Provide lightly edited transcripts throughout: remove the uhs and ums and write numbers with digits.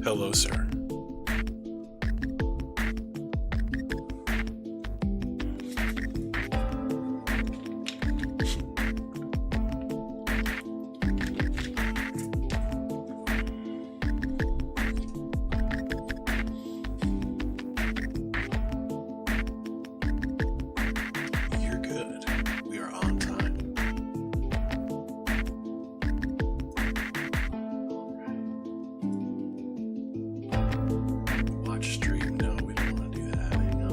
Hello, sir. You're good. We are on time. Watch stream. No, we don't want to do that. Hang on.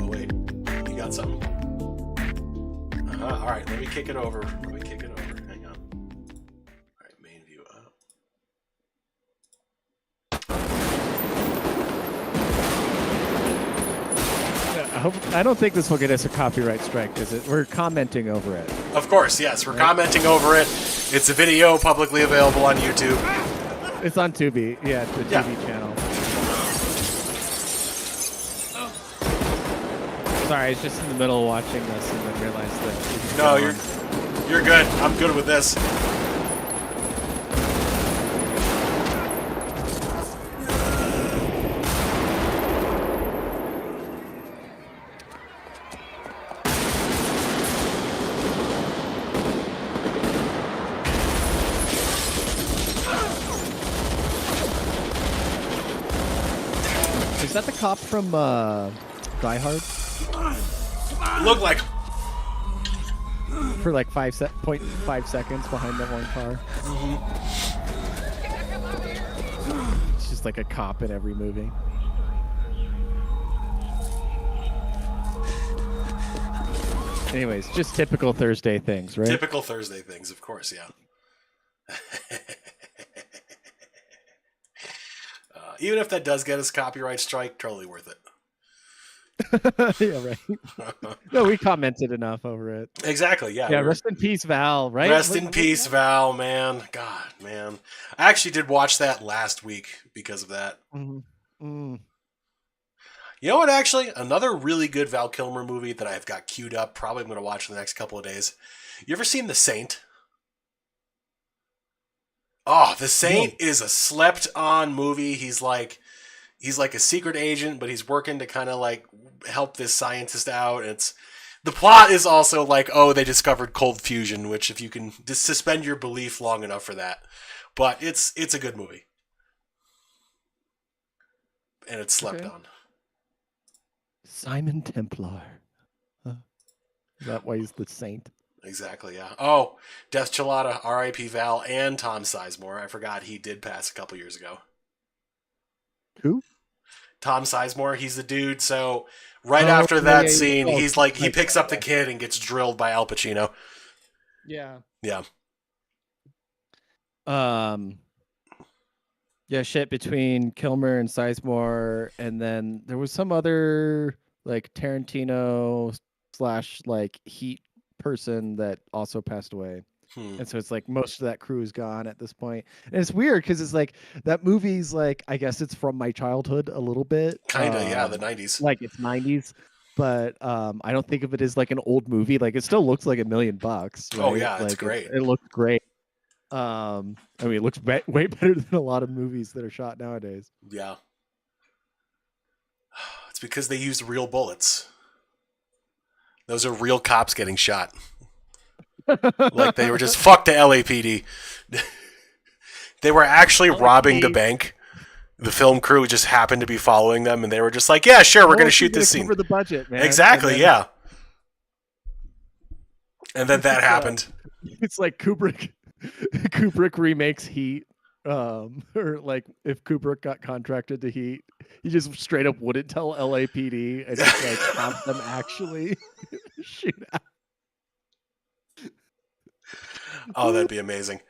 Oh, wait. You got something? All right, let me kick it over. Hang on. All right, main view up. I don't think this will get us a copyright strike because we're commenting over it. Of course, yes. We're commenting over it. It's a video publicly available on YouTube. It's on Tubi. Yeah, the Tubi channel. Sorry, I was just in the middle of watching this and then realized that. No, you're good. I'm good with this. Is that the cop from Die Hard? Look like For like 0.5 seconds behind that one car. It's just like a cop in every movie. Anyways, just typical Thursday things, right? typical Thursday things, of course, yeah. Even if that does get us copyright strike, totally worth it. Yeah, right. No, we commented enough over it. Exactly, yeah. Yeah, rest in peace, Val, right? Rest in peace, Val, man. God, man. I actually did watch that last week because of that. Mm-hmm. Mm. You know what, actually? Another really good Val Kilmer movie that I've got queued up, probably I'm going to watch in the next couple of days. You ever seen The Saint? Oh, The Saint is a slept-on movie. He's like a secret agent, but he's working to kind of like help this scientist out. The plot is also like, oh, they discovered cold fusion, which if you can just suspend your belief long enough for that. But it's a good movie. And it's slept on. Simon Templar. Huh. Is that why he's the saint? Exactly, yeah. Oh, Death Chilada, R.I.P. Val, and Tom Sizemore. I forgot he did pass a couple years ago. Who? Tom Sizemore, he's the dude. So right after that scene, he's like, he picks up the kid and gets drilled by Al Pacino. Yeah. Yeah. Yeah, shit between Kilmer and Sizemore, and then there was some other like Tarantino / like Heat person that also passed away. And so it's like most of that crew is gone at this point. And it's weird because it's like that movie's like, I guess it's from my childhood a little bit. Kind of, yeah, the 90s. Like it's 90s. But I don't think of it as like an old movie. Like it still looks like $1 million. Right? Oh yeah, it's like, great. It looks great. I mean, it looks way better than a lot of movies that are shot nowadays. Yeah. It's because they used real bullets. Those are real cops getting shot. Like they were just fuck the LAPD. They were actually robbing the bank. The film crew just happened to be following them, and they were just like, "Yeah, sure, we're going to shoot this scene." Cover the budget, man. Exactly, yeah. And then that happened. It's like Kubrick. Kubrick remakes Heat. Or like if Kubrick got contracted to Heat, he just straight up wouldn't tell LAPD and just like have them actually shoot out. Oh, that'd be amazing.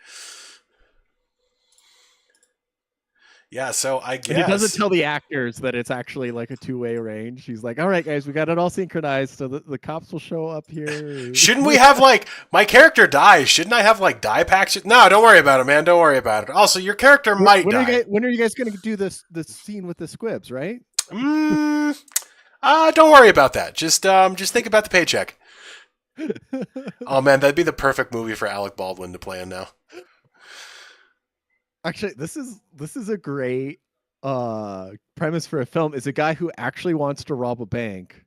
Yeah, so I guess... And he doesn't tell the actors that it's actually like a two-way range. He's like, all right, guys, we got it all synchronized, so the cops will show up here. Shouldn't we have, like... My character dies. Shouldn't I have, like, die packs? No, don't worry about it, man. Don't worry about it. Also, your character might die. When are you guys going to do this scene with the squibs, right? Don't worry about that. Just think about the paycheck. Oh, man, that'd be the perfect movie for Alec Baldwin to play in now. Actually, this is a great premise for a film. Is a guy who actually wants to rob a bank,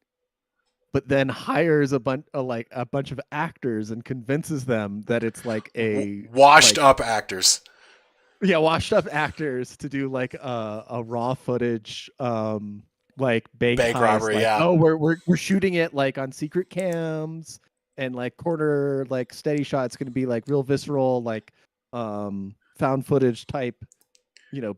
but then hires a bunch of actors and convinces them that it's like a Washed like up actors. yeah, washed up actors to do like a raw footage like bank Bank heist. robbery, Like, yeah. oh, we're shooting it like on secret cams and like corner like steady shots going to be like real visceral like found footage type,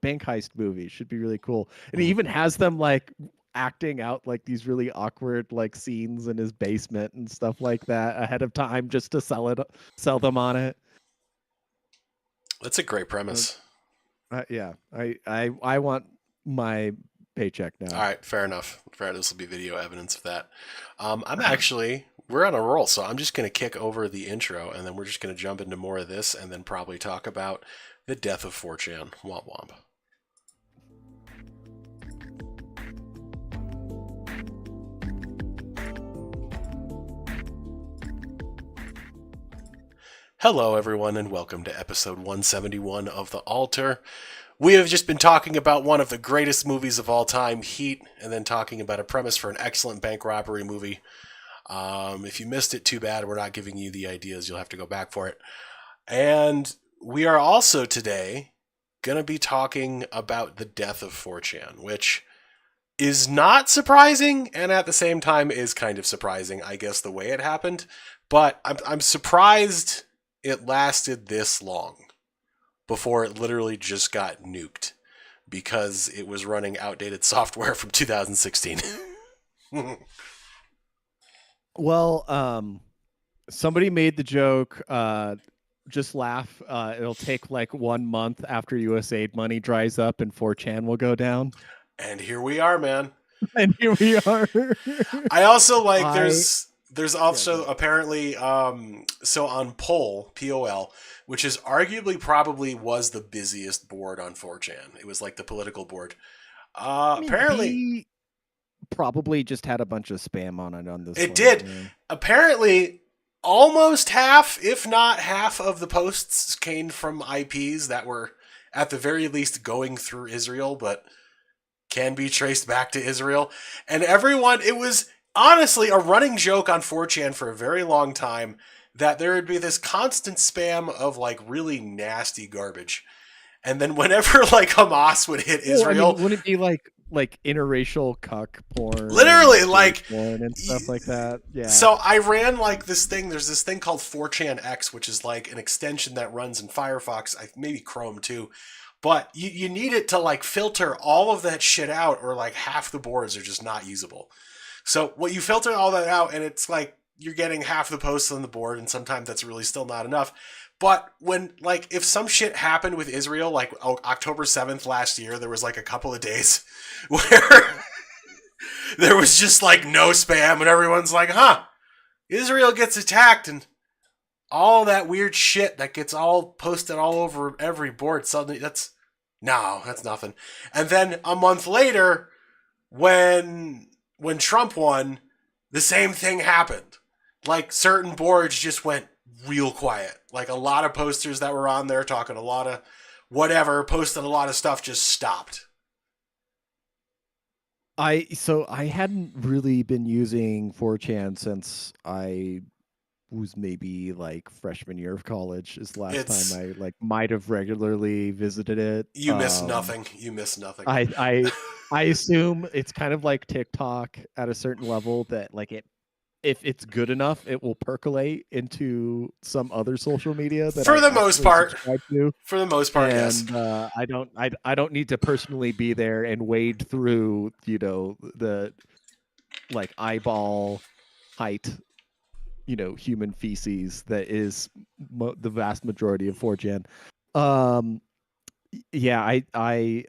bank heist movie. Should be really cool. And he Mhm. even has them like acting out like these really awkward like scenes in his basement and stuff like that ahead of time just to sell them on it. That's a great Uh, premise. yeah, I want my paycheck All now. right, fair enough. Fair. This will be video evidence of that. We're on a roll, so I'm just going to kick over the intro, and then we're just going to jump into more of this, and then probably talk about the death of 4chan. Womp womp. Hello, everyone, and welcome to episode 171 of The Altar. We have just been talking about one of the greatest movies of all time, Heat, and then talking about a premise for an excellent bank robbery movie. If you missed it, too bad. We're not giving you the ideas. You'll have to go back for it. And we are also today going to be talking about the death of 4chan, which is not surprising and at the same time is kind of surprising, I guess, the way it happened. But I'm surprised it lasted this long before it literally just got nuked because it was running outdated software from 2016. Well, somebody made the joke. Just laugh. It'll take like 1 month after USAID money dries up and 4chan will go down. And here we are, man. And here we are. I also like I there's Yeah, go also ahead. apparently so on POL, which is arguably probably was the busiest board on 4chan. It was like the political board. I mean, Apparently B probably just had a bunch of spam on it on this it one. did. Yeah. Apparently almost half, if not half of the posts came from IPs that were at the very least going through Israel, but can be traced back to Israel. And everyone, it was honestly a running joke on 4chan for a very long time that there would be this constant spam of like really nasty garbage. And then whenever like Hamas would hit Well, I mean, Israel, wouldn't it be like interracial cuck porn literally and gay like porn and stuff like that? Yeah. so I ran like this thing. There's this thing called 4chan X, which is like an extension that runs in Firefox, maybe Chrome too. But you need it to like filter all of that shit out, or like half the boards are just not usable. So what you filter all that out, and it's like you're getting half the posts on the board, and sometimes that's really still not enough. But when like if some shit happened with Israel, like October 7th last year, there was like a couple of days where there was just like no spam, and everyone's like, "Huh, Israel gets attacked," and all that weird shit that gets all posted all over every board. Suddenly, that's nothing. And then a month later, when Trump won, the same thing happened. Like certain boards just went real quiet. Like a lot of posters that were on there talking a lot of whatever, posted a lot of stuff, just stopped. I hadn't really been using 4chan since I was maybe like freshman year of college is the last time It's I like might have regularly visited it. you miss nothing. You miss nothing. I I I assume it's kind of like TikTok at a certain level that like it if it's good enough, it will percolate into some other social media that For I the most actually part. subscribe to. For the most part, yes. And I don't need to personally be there and wade through, the like eyeball height, human feces that is the vast majority of 4chan. Um, yeah, I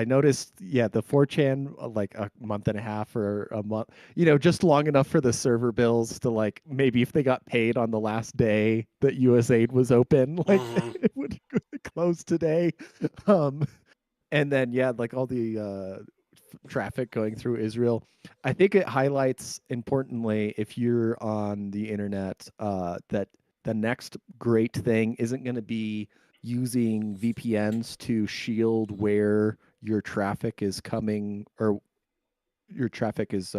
noticed, yeah, the 4chan like a month and a half or a month, just long enough for the server bills to like maybe if they got paid on the last day that USAID was open, like Mm-hmm. it would close today. Um, and then yeah, like all the traffic going through Israel. I think it highlights importantly if you're on the internet that the next great thing isn't going to be using VPNs to shield where your traffic is coming or your traffic is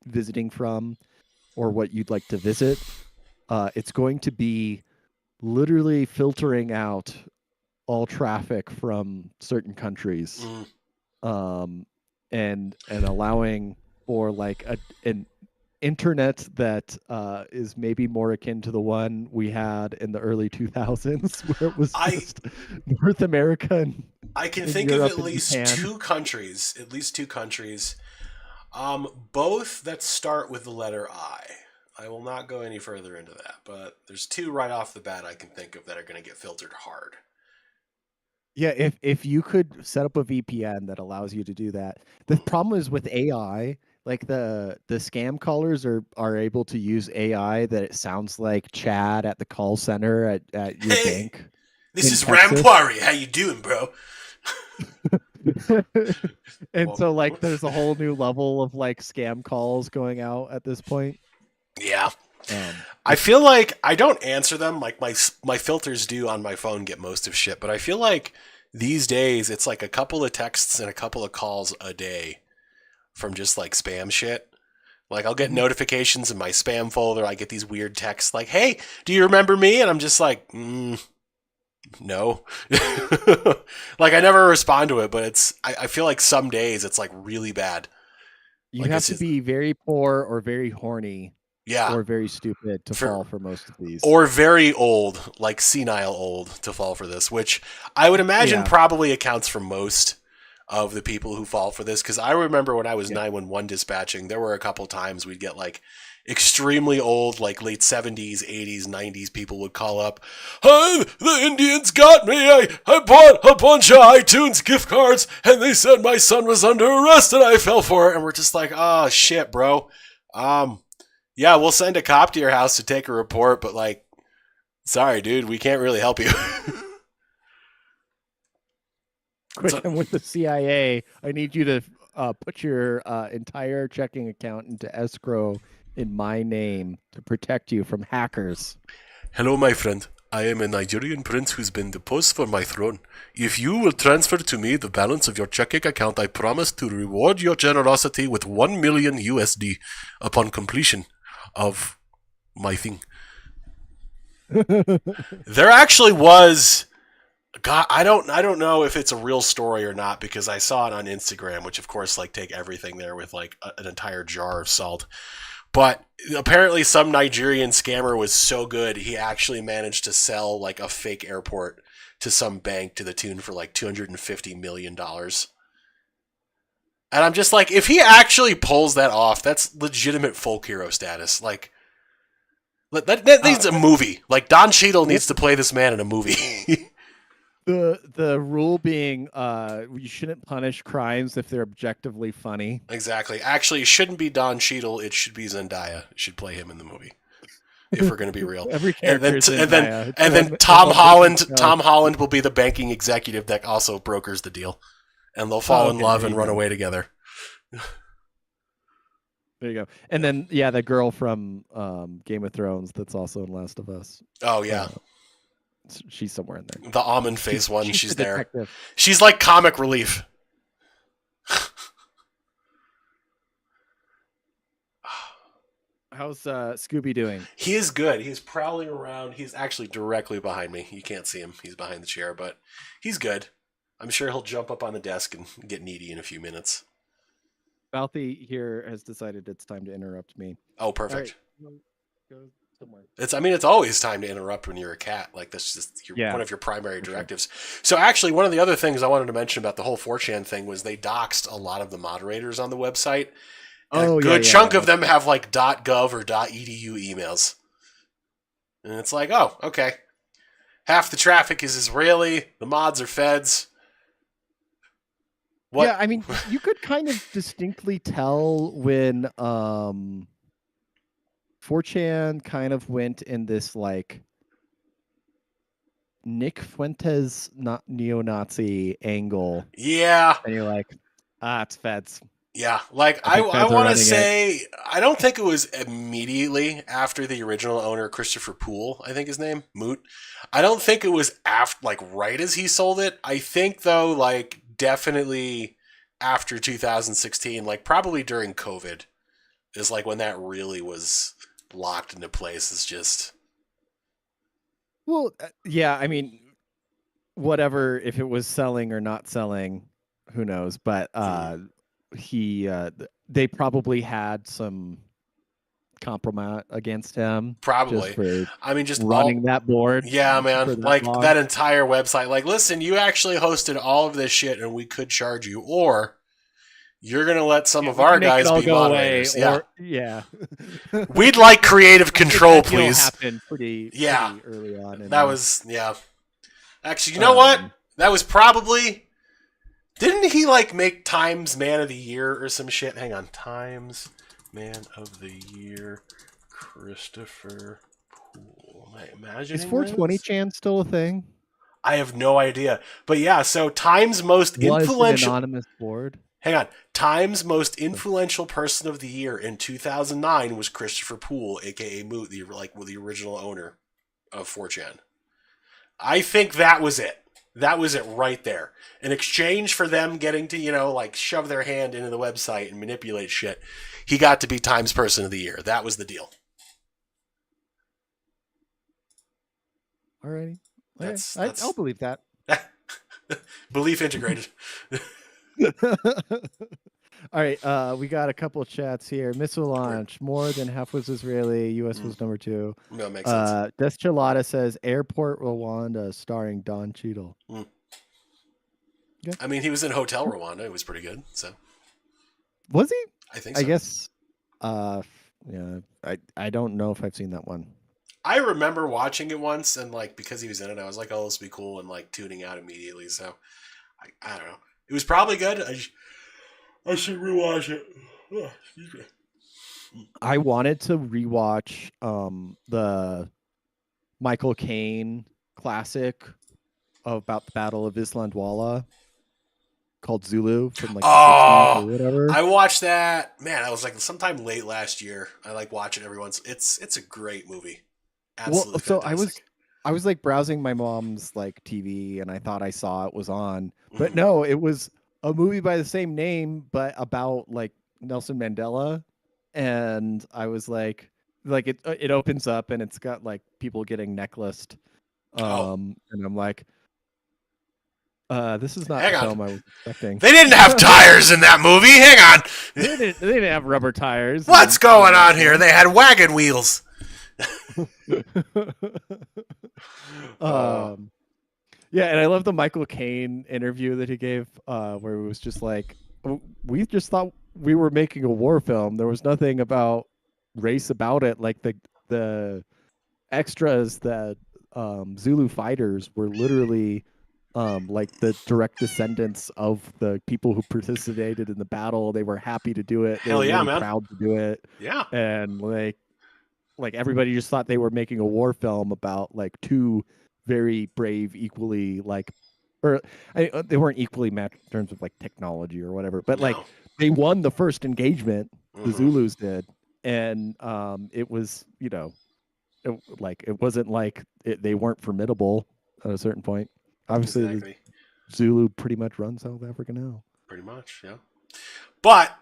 visiting from or what you'd like to visit. It's going to be literally filtering out all traffic from certain countries, Mm. and allowing for like an internet that is maybe more akin to the one we had in the early 2000s, where it was I just North America I can and think of Europe at and least Japan. two countries, both that start with the letter I. I will not go any further into that, but there's two right off the bat I can think of that are going to get filtered hard. Yeah, if you could set up a VPN that allows you to do that. The Mm. problem is with AI, like the scam callers are able to use AI that it sounds like Chad at the call center at your Hey, bank this in is Texas. Rampoiri. How you doing, bro? And Well, so like there's a whole new level of like scam calls going out at this point. yeah. I Which feel like I don't answer them. Like my filters do on my phone get most of shit, but I feel like these days it's like a couple of texts and a couple of calls a day from just like spam shit. Like I'll get Mhm. notifications in my spam folder. I get these weird texts like, "Hey, do you remember me?" And I'm just like, no. Like I never respond to it, but I feel like some days it's like really bad. You Like have it's to just be very poor or very horny yeah, or very stupid to for fall for most of these. or very old, like senile old, to fall for this, which I would imagine Yeah, probably accounts for most of the people who fall for this. Because I remember when I was yeah. 911 dispatching, there were a couple times we'd get like extremely old, like late 70s, 80s, 90s people would call up. Hey, the Indians got me. I bought a bunch of iTunes gift cards and they said my son was under arrest and I fell for it. And we're just like, oh shit, bro. Um, yeah, we'll send a cop to your house to take a report, but like, sorry, dude, we can't really help you. Quick, So, I'm with the CIA. I need you to put your entire checking account into escrow in my name to protect you from hackers. hello, my friend. I am a Nigerian prince who's been deposed from my throne. If you will transfer to me the balance of your checking account, I promise to reward your generosity with 1 million USD upon completion of my thing. There actually was God, I don't know if it's a real story or not because I saw it on Instagram, which of course like take everything there with like an entire jar of salt. But apparently some Nigerian scammer was so good he actually managed to sell like a fake airport to some bank to the tune for like $250 million. And I'm just like, if he actually pulls that off, that's legitimate folk hero status. Like that uh, needs a movie. Like Don Cheadle what needs to play this man in a movie. the rule being you shouldn't punish crimes if they're objectively funny. Exactly. Actually, it shouldn't be Don Cheadle. It should be Zendaya. It should play him in the movie. If we're going to be real, Every and character then is in and then Daya. It's and then the Tom one person Holland. show. Tom Holland will be the banking executive that also brokers the deal, and they'll Oh, fall in okay, love there and you run go. away together. There you go. And then yeah, the girl from Game of Thrones that's also in Last of Us. Oh yeah, Uh, she's somewhere in there. the almond She's face one. she's She's the there. detective. She's like comic relief. How's Scooby doing? He is good. He's prowling around. He's actually directly behind me. You can't see him. He's behind the chair, but he's good. I'm sure he'll jump up on the desk and get needy in a few minutes. Balthy here has decided it's time to interrupt me. Oh, All right, perfect. go somewhere. It's always time to interrupt when you're a cat. Like that's just Yeah, one of your primary for sure. directives. So actually, one of the other things I wanted to mention about the whole 4chan thing was they doxed a lot of the moderators on the website, and a Oh yeah, good yeah, chunk yeah. of them have like .gov or .edu emails, and it's like, oh, okay, half the traffic is Israeli, the mods are feds. Yeah, What? I mean, you could kind of distinctly tell when 4chan kind of went in this like Nick Fuentes not neo-Nazi angle, Yeah, and you're like, ah, it's feds. Yeah, like I think I fans are want to running it. say I don't think it was immediately after the original owner Christopher Poole, I think his name, Moot. I don't think it was after like right as he sold it. I think though like definitely after 2016, like probably during COVID is like when that really was locked into place. It's just Well, yeah, I mean, whatever, if it was selling or not selling, who knows? But they probably had some compromise against him just probably. for I mean just running all that board yeah, man. for that Like long. that entire website. Like listen, you actually hosted all of this shit and we could charge you or you're going to let some Yeah, of we can our make it guys all be go away, moderators. Yeah. or yeah. We'd like creative I think control, that deal please. happened pretty Yeah. pretty early on in That there. was, yeah. Actually, you know what? Um, That was probably. Didn't he, like, make Times Man of the Year or some shit? Hang on. Times Man of the Year, Christopher Poole. Am I is imagining 420 this? Chan still a thing? I have no idea. But yeah, so Times most Was an influential. anonymous board? Hang on. Times most influential person of the year in 2009 was Christopher Poole, aka Moot, the original owner of 4chan. I think that was it. That was it right there. In exchange for them getting to, like shove their hand into the website and manipulate shit, he got to be Times Person of the Year. That was the deal. Alrighty. Okay. That's I'll believe that. belief integrated. All right, we got a couple of chats here. Missile launch, more than half was Israeli. U.S. was number 2. No, makes sense. Deschilada says Airport Rwanda, starring Don Cheadle. Okay. I mean, he was in Hotel Rwanda. It was pretty good. So was he? I think so. I guess. Yeah. I don't know if I've seen that one. I remember watching it once, and like because he was in it, I was like, "Oh, this will be cool," and like tuning out immediately. So I don't know. It was probably good. I should rewatch it. Oh, excuse me. I wanted to rewatch the Michael Caine classic about the Battle of Islandwala called Zulu from like the 60s or whatever. I watched that. Man, I was like sometime late last year. I like watching every once. It's a great movie. Absolutely fantastic. So I was like browsing my mom's like TV and I thought I saw it was on, but Mhm. no, it was a movie by the same name but about like Nelson Mandela, and I was like it opens up and it's got like people getting necklaced, and I'm like, this is not Hang the on. film I was expecting. They didn't have tires in that movie. Hang on. They didn't have rubber tires. What's going on here? They had wagon wheels. Yeah, and I love the Michael Caine interview that he gave, where it was just like, we just thought we were making a war film. There was nothing about race about it. Like the extras that Zulu fighters were literally like the direct descendants of the people who participated in the battle. They were happy to do it. They Hell were yeah, really man. proud to do it. Yeah. And like everybody just thought they were making a war film about like two very brave, equally like, or they weren't equally matched in terms of like technology or whatever, but like they won the first engagement, the Zulus did, and it was it wasn't like they weren't formidable at a certain point. Obviously, exactly. the Zulu pretty much run South Africa now. Pretty much, yeah. But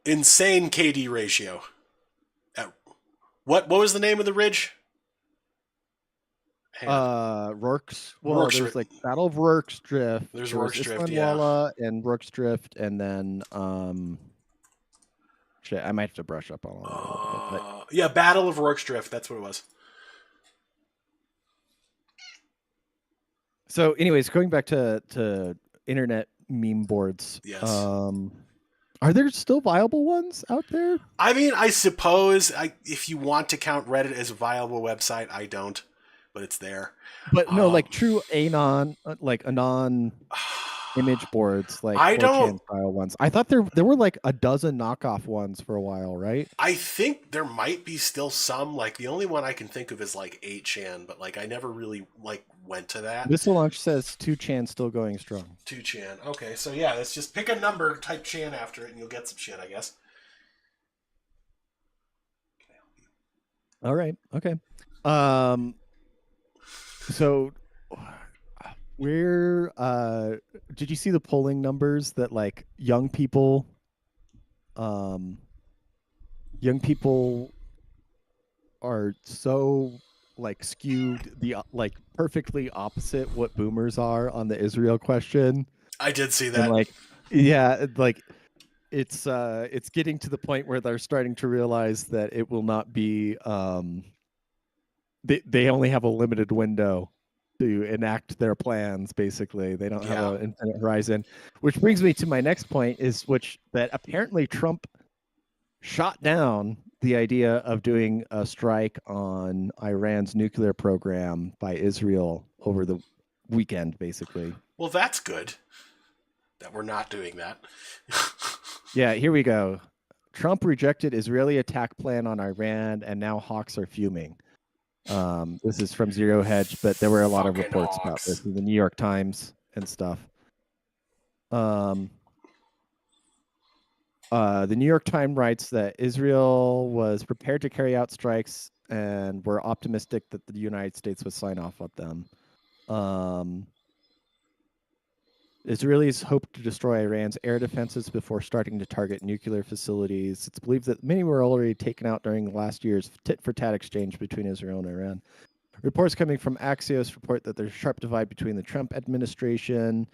insane KD ratio. What was the name of the ridge? Rorke's. Well, there's like Battle of Rorke's Drift. There's there Rorke's Drift, Islandwala and Rorke's Drift, and then shit, I might have to brush up on all that a little bit. But... yeah, Battle of Rorke's Drift. That's what it was. So, anyways, going back to internet meme boards. Yes. Are there still viable ones out there? I mean, I suppose if you want to count Reddit as a viable website, I don't, but it's there. But no, like true anon, like anon image boards, like I 4chan don't. style ones. I thought there were like a dozen knockoff ones for a while, right? I think there might be still some. Like the only one I can think of is like 8chan, but like I never really like went to that. Missile Launch says 2chan still going strong. 2chan. Okay, so yeah, let's just pick a number, type chan after it, and you'll get some shit, I guess. All right. Okay. Um. So, where did you see the polling numbers that like um young people are so like skewed the like perfectly opposite what boomers are on the Israel question, I did see and that. like yeah, like it's getting to the point where they're starting to realize that it will not be they only have a limited window to enact their plans. Basically, they don't have Yeah. an infinite horizon, which brings me to my next point, is which that apparently Trump shot down the idea of doing a strike on Iran's nuclear program by Israel over the weekend, basically. Well, that's good that we're not doing that. Yeah, here we go. Trump rejected Israeli attack plan on Iran, and now hawks are fuming. This is from Zero Hedge, but there were a lot of Fucking reports about hawks. this in the New York Times and stuff. Um, the New York Times writes that Israel was prepared to carry out strikes and were optimistic that the United States would sign off on them. Israelis hope to destroy Iran's air defenses before starting to target nuclear facilities. It's believed that many were already taken out during last year's tit-for-tat exchange between Israel and Iran. Reports coming from Axios report that there's a sharp divide between the Trump administration,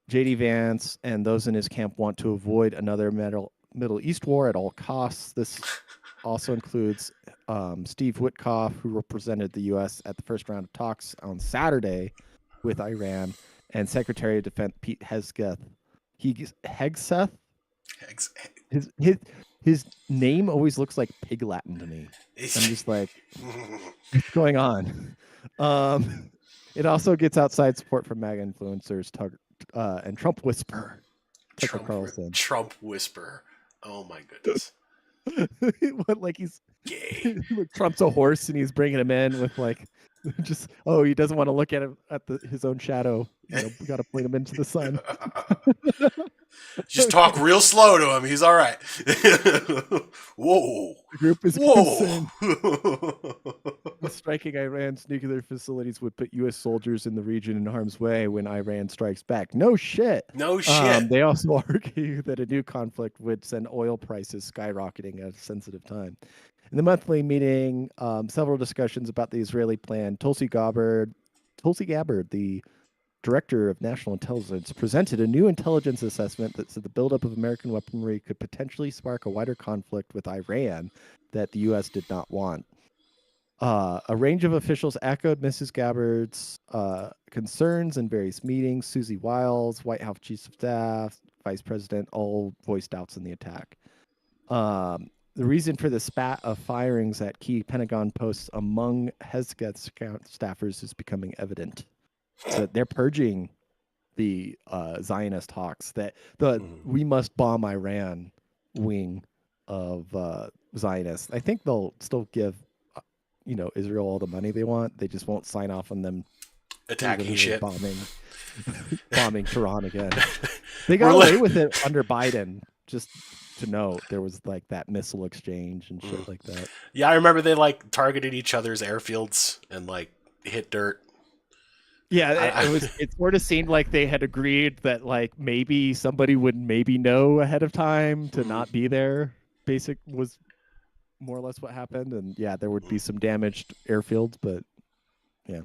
J.D. Vance, and those in his camp want to avoid another Middle East war at all costs. This also includes Steve Witkoff, who represented the U.S. at the first round of talks on Saturday with Iran, and Secretary of Defense Pete Hegseth. Hegseth? His name always looks like Pig Latin to me. I'm just like, what's going on? It also gets outside support from MAGA influencers and Trump Whisperer, Tucker Carlson. Trump Whisperer. Oh my goodness. What, like he's Gay. Trump's a horse and he's bringing him in with like just he doesn't want to look at him at his own shadow. You know, we got to point him into the sun. Just talk real slow to him. He's all right. Whoa. The group is Whoa. Striking Iran's nuclear facilities would put U.S. soldiers in the region in harm's way when Iran strikes back. No shit. No shit. They also argue that a new conflict would send oil prices skyrocketing at a sensitive time. In the monthly meeting, several discussions about the Israeli plan. Tulsi Gabbard, the director of national intelligence, presented a new intelligence assessment that said the buildup of American weaponry could potentially spark a wider conflict with Iran that the U.S. did not want. A range of officials echoed Mrs. Gabbard's concerns in various meetings. Susie Wiles, White House Chief of Staff, Vice President, all voiced doubts in the attack. The reason for the spat of firings at key Pentagon posts among Hesketh's staffers is becoming evident. So they're purging the Zionist hawks. That we must bomb Iran wing of Zionists. I think they'll still give Israel all the money they want. They just won't sign off on them attacking shit, bombing Tehran again. They got away with it under Biden. Just to note, there was like that missile exchange and shit like that. Yeah, I remember they like targeted each other's airfields and like hit dirt. Yeah, it sort of seemed like they had agreed that like maybe somebody would maybe know ahead of time to not be there. Basic was more or less what happened, and yeah, there would be some damaged airfields, but yeah.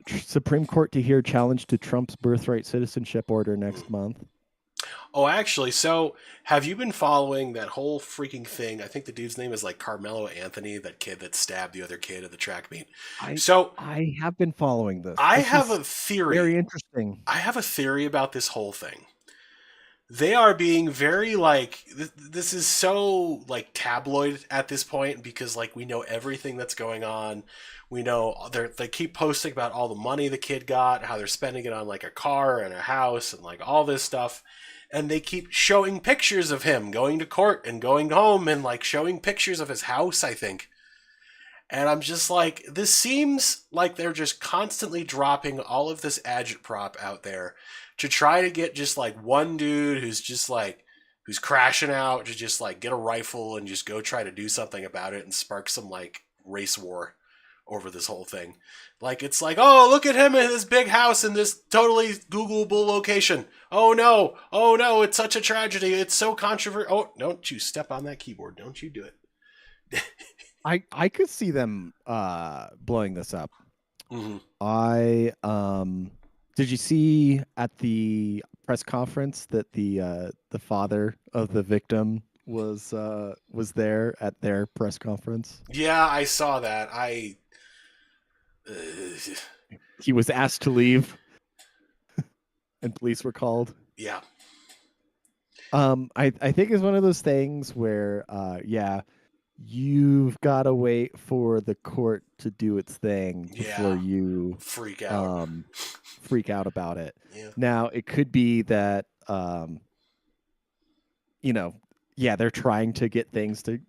Supreme Court to hear challenge to Trump's birthright citizenship order next month. Oh, actually, so have you been following that whole freaking thing? I think the dude's name is like Carmelo Anthony, that kid that stabbed the other kid at the track meet. I have been following this. I have a theory. Very interesting. I have a theory about this whole thing. They are being very like this is so like tabloid at this point because like we know everything that's going on. We know they keep posting about all the money the kid got, how they're spending it on like a car and a house and like all this stuff. And they keep showing pictures of him going to court and going home and like showing pictures of his house, I think. And I'm just like, this seems like they're just constantly dropping all of this agitprop out there to try to get just like one dude who's just like, who's crashing out to just like get a rifle and just go try to do something about it and spark some like race war over this whole thing. Like, it's like, oh, look at him in his big house in this totally Googleable location. Oh no, it's such a tragedy. It's so controversial. Oh, don't you step on that keyboard. Don't you do it. I could see them blowing this up. Mm-hmm. I did you see at the press conference that the father of the victim was there at their press conference? Yeah, I saw that. He was asked to leave and police were called. Yeah. I think it's one of those things where yeah, you've got to wait for the court to do its thing before Yeah. you Freak out. freak out about it. Yeah. Now, it could be that you know, yeah, they're trying to get things to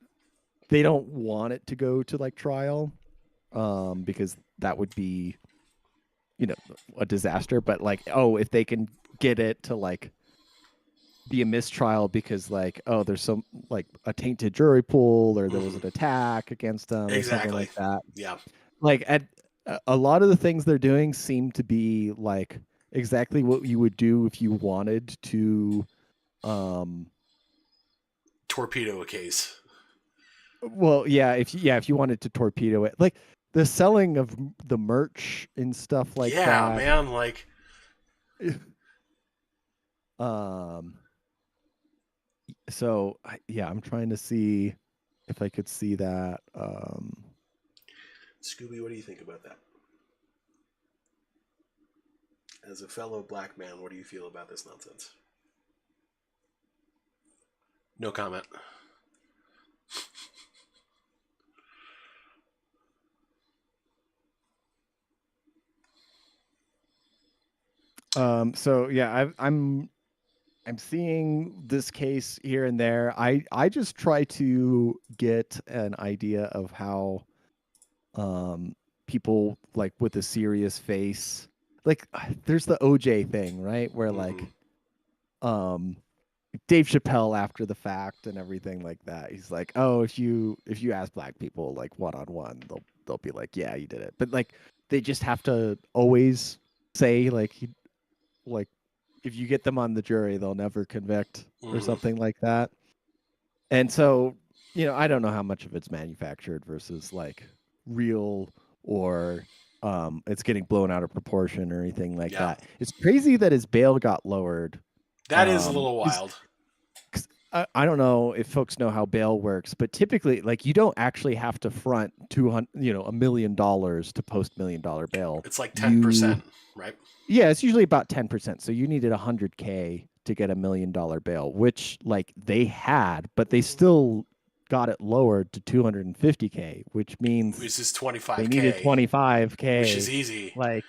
they don't want it to go to like trial because that would be a disaster, but like, oh, if they can get it to like be a mistrial because like, oh, there's some like a tainted jury pool or there was an attack against them or something Exactly. like that. Yeah. Like at a lot of the things they're doing seem to be like exactly what you would do if you wanted to um Torpedo a case. well, if you wanted to torpedo it. Like the selling of the merch and stuff like Yeah, that. man. Like, um so yeah, I'm trying to see if I could see that. Scooby, what do you think about that? As a fellow black man, what do you feel about this nonsense? No comment. So yeah, I'm seeing this case here and there. I just try to get an idea of how people like with a serious face, like there's the OJ thing, right? Where Mm-hmm. like um Dave Chappelle after the fact and everything like that. He's like, "Oh, if you ask black people like one on one, they'll be like, "Yeah, you did it." But like they just have to always say like like if you get them on the jury, they'll never convict or Mm-hmm. something like that. And so, I don't know how much of it's manufactured versus like real or it's getting blown out of proportion or anything like Yeah. that. It's crazy that his bail got lowered. That is a little 'Cause wild. I don't know if folks know how bail works, but typically, like, you don't actually have to front 200, $1 million to post $1 million bail. It's like 10%, right? Yeah, it's usually about 10%. So you needed 100K to get $1 million bail, which like they had, but they still got it lowered to 250K, which means This is they needed 25K, which is 25K. easy. Like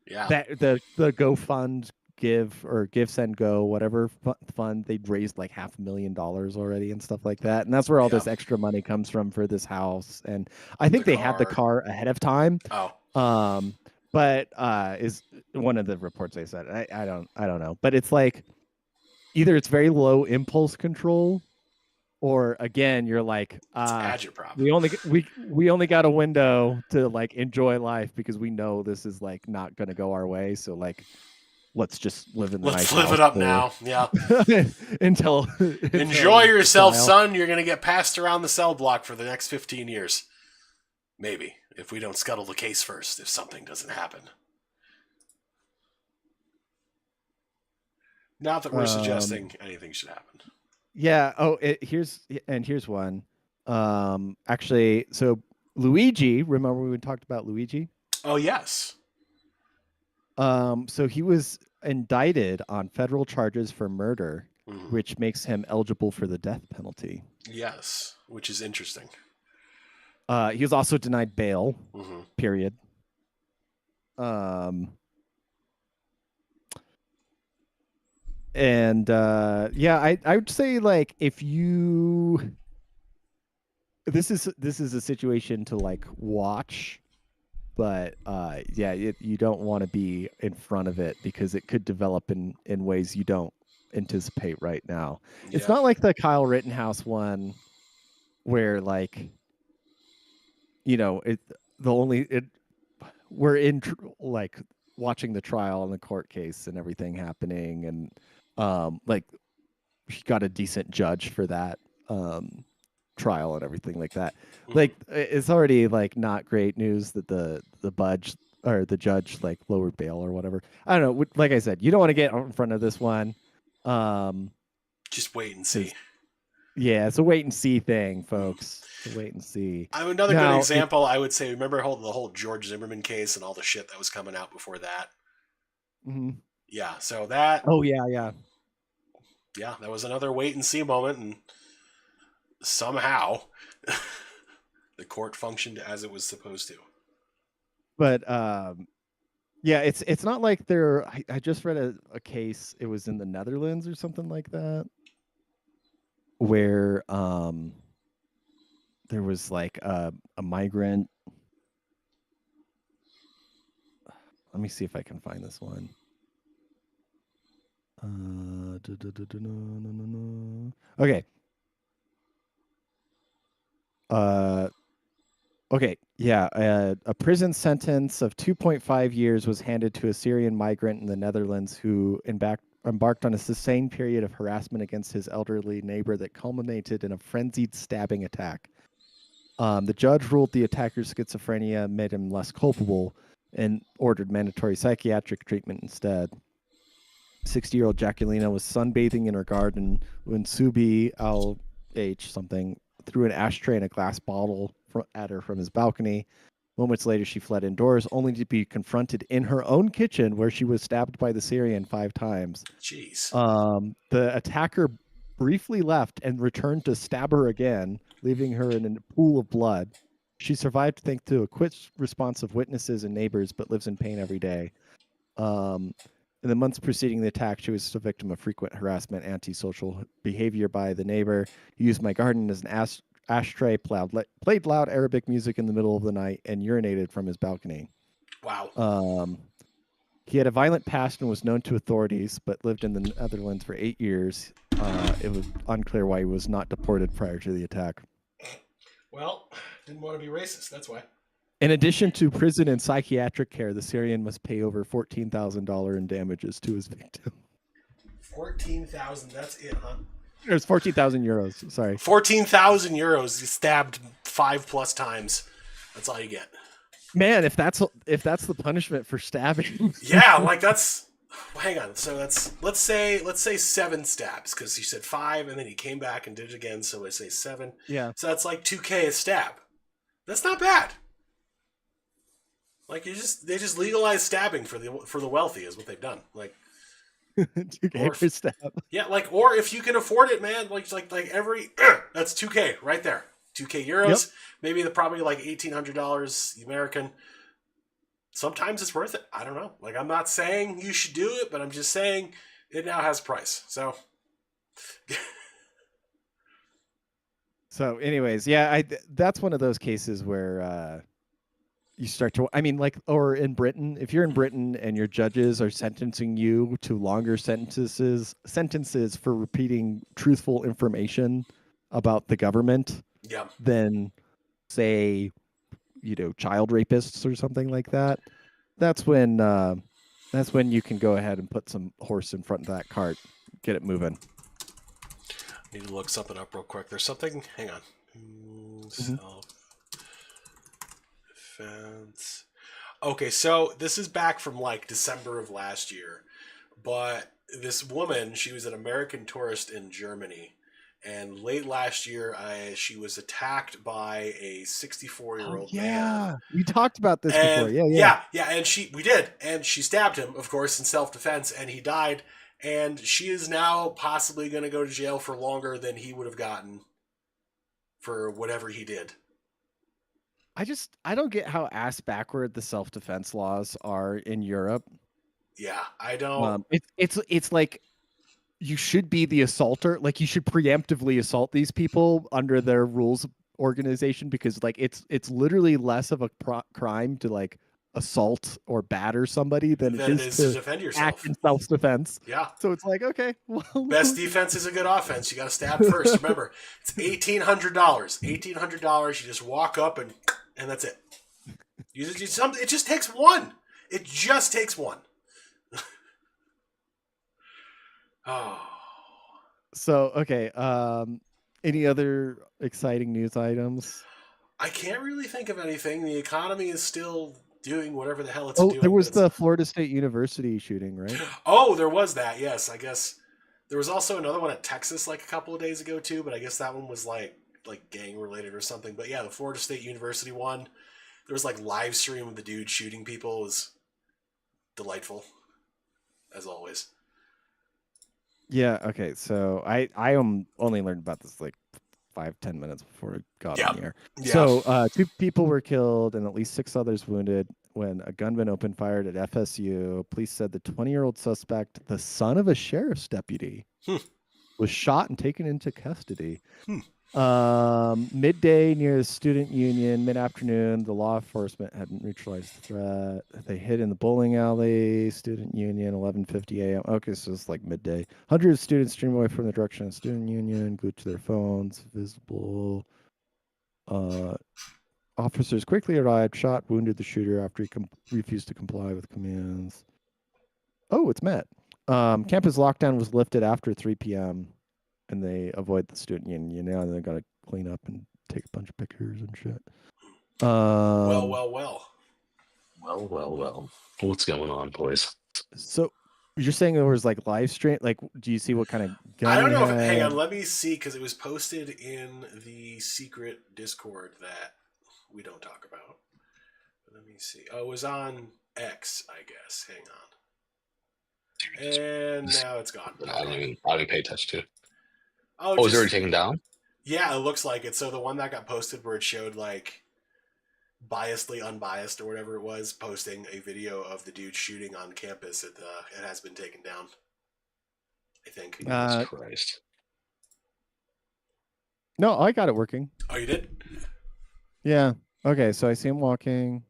Yeah. that, the GoFund give or give send go whatever fund they'd raised like $500,000 already and stuff like that, and that's where all Yeah. this extra money comes from for this house. And I think The they had the car. car ahead of time. Oh. But is one of the reports they said. I don't know, but it's like either it's very low impulse control, or again you're like It's agitprop. we only got a window to like enjoy life because we know this is like not going to go our way, so like let's just live in the Let's nice live house it up now. Yeah. until Enjoy yourself, trial. son. You're going to get passed around the cell block for the next 15 years. Maybe. If we don't scuttle the case first, if something doesn't happen. Not that we're suggesting anything should happen. Yeah. Oh, here's one. Actually, so Luigi, remember we talked about Luigi? Oh, yes. So he was indicted on federal charges for murder Mhm. which makes him eligible for the death penalty. Yes, which is interesting. He was also denied bail. Mm-hmm. Period. Um, and yeah, I would say like if you this is a situation to like watch, but yeah, you don't want to be in front of it because it could develop in ways you don't anticipate right now. It's Yeah. not like the Kyle Rittenhouse one where like it the only it we're like watching the trial and the court case and everything happening, and like he got a decent judge for that trial and everything like that. Mm-hmm. Like it's already like not great news that the budge or the judge like lowered bail or whatever. I don't know. Like I said, you don't want to get in front of this one. Um, Just wait and see. because yeah, it's a wait and see thing, Mm. folks. It's a wait and see. Another good Now, example, I would say, remember the whole George Zimmerman case and all the shit that was coming out before that? mhm. Yeah, so that, Oh yeah, yeah. yeah, that was another wait and see moment, and somehow the court functioned as it was supposed to. But yeah, it's not like there. I just read a case. It was in the Netherlands or something like that, where there was like a migrant. Let me see if I can find this one. No, no. Okay. Uh, okay. Yeah. A prison sentence of 2.5 years was handed to a Syrian migrant in the Netherlands who embarked on a sustained period of harassment against his elderly neighbor that culminated in a frenzied stabbing attack. The judge ruled the attacker's schizophrenia made him less culpable and ordered mandatory psychiatric treatment instead. 60-year-old Jacquelina was sunbathing in her garden when Subi Al H something threw an ashtray and a glass bottle at her from his balcony. Moments later, she fled indoors, only to be confronted in her own kitchen, where she was stabbed by the Syrian 5 times. Jeez. The attacker briefly left and returned to stab her again, leaving her in a pool of blood. She survived thanks to a quick response of witnesses and neighbors, but lives in pain every day. Um, in the months preceding the attack, she was the victim of frequent harassment, antisocial behavior by the neighbor. He used my garden as an ashtray, played loud Arabic music in the middle of the night, and urinated from his balcony. Wow. He had a violent past and was known to authorities, but lived in the Netherlands for 8 years. It was unclear why he was not deported prior to the attack. Well, didn't want to be racist, that's why. In addition to prison and psychiatric care, the Syrian must pay over $14,000 in damages to his victim. 14,000, that's it, huh? There's 14,000 euros. Sorry. 14,000 euros. You stabbed 5+ times. That's all you get. Man, if that's the punishment for stabbing. Yeah, like that's. Hang on. So let's say 7 stabs because you said 5 and then he came back and did it again. So I say 7. Yeah. So that's like $2,000 a stab. That's not bad. Like they just legalized stabbing for the wealthy is what they've done. Like $2,000 per stab. Yeah, like or if you can afford it, man, like every that's $2,000 right there. 2,000 euros, yep. Maybe the probably like $1,800 American. Sometimes it's worth it. I don't know. Like I'm not saying you should do it, but I'm just saying it now has a price. So So anyways, yeah, that's one of those cases where you start to, I mean, like, or in Britain, if you're in Britain and your judges are sentencing you to longer sentences for repeating truthful information about the government, yeah, than say, child rapists or something like that. That's when you can go ahead and put some horse in front of that cart, get it moving. Need to look something up real quick. There's something. Hang on. Self-defense. Okay, so this is back from like December of last year, but this woman, she was an American tourist in Germany, and late last year, she was attacked by a 64-year-old man. We talked about this before. Yeah, and we did, and she stabbed him, of course, in self-defense, and he died. and she is now possibly going to go to jail for longer than he would have gotten for whatever he did. I don't get how ass backward the self-defense laws are in Europe. Yeah, I don't. It's like you should be the assaulter. Like you should preemptively assault these people under their rules organization, because like it's literally less of a crime to like assault or batter somebody than it Than it is is to to defend act yourself. in self-defense. Yeah. So it's like, okay, well, Best defense is a good offense. You got to stab first. Remember, it's $1,800. $1,800. You just walk up and that's it. It just takes one. It just takes one. Oh. So okay, any other exciting news items? I can't really think of anything. The economy is still doing whatever the hell it's Oh, doing. there was the Florida State University shooting, right? Oh, there was that. Yes, I guess there was also another one at Texas like a couple of days ago too, but I guess that one was like gang related or something. But yeah, the Florida State University one, there was like live stream of the dude shooting people. It was delightful, as always. Yeah. Okay. So I only learned about this like 5-10 minutes before it got on the air. Yeah. So 2 people were killed and at least 6 others wounded when a gunman opened fire at FSU. Police said the 20-year-old suspect, the son of a sheriff's deputy, was shot and taken into custody. Midday near the student union, mid-afternoon, the law enforcement had neutralized the threat. They hid in the bowling alley, student union, 11:50 a.m. Okay, so it's like midday. Hundreds of students streamed away from the direction of the student union, glued to their phones, visible. Officers quickly arrived, shot, wounded the shooter after he refused to comply with commands. Oh, it's Matt. Campus lockdown was lifted after 3 p.m. and they avoid the student union. Now they got to clean up and take a bunch of pictures and shit. Well. What's going on, boys? So you're saying there was like live stream? Like, do you see what kind of gun? I don't know. Hang on, let me see, because it was posted in the secret Discord that we don't talk about. Let me see. Oh, it was on X, I guess. Hang on. And now it's gone. I don't even pay attention to it. Oh, it's already taken down? Yeah, it looks like it. So the one that got posted where it showed like biasedly unbiased or whatever it was, posting a video of the dude shooting on campus, it has been taken down, I think. Jesus Christ. No, I got it working. Oh, you did? Yeah. Okay, so I see him walking.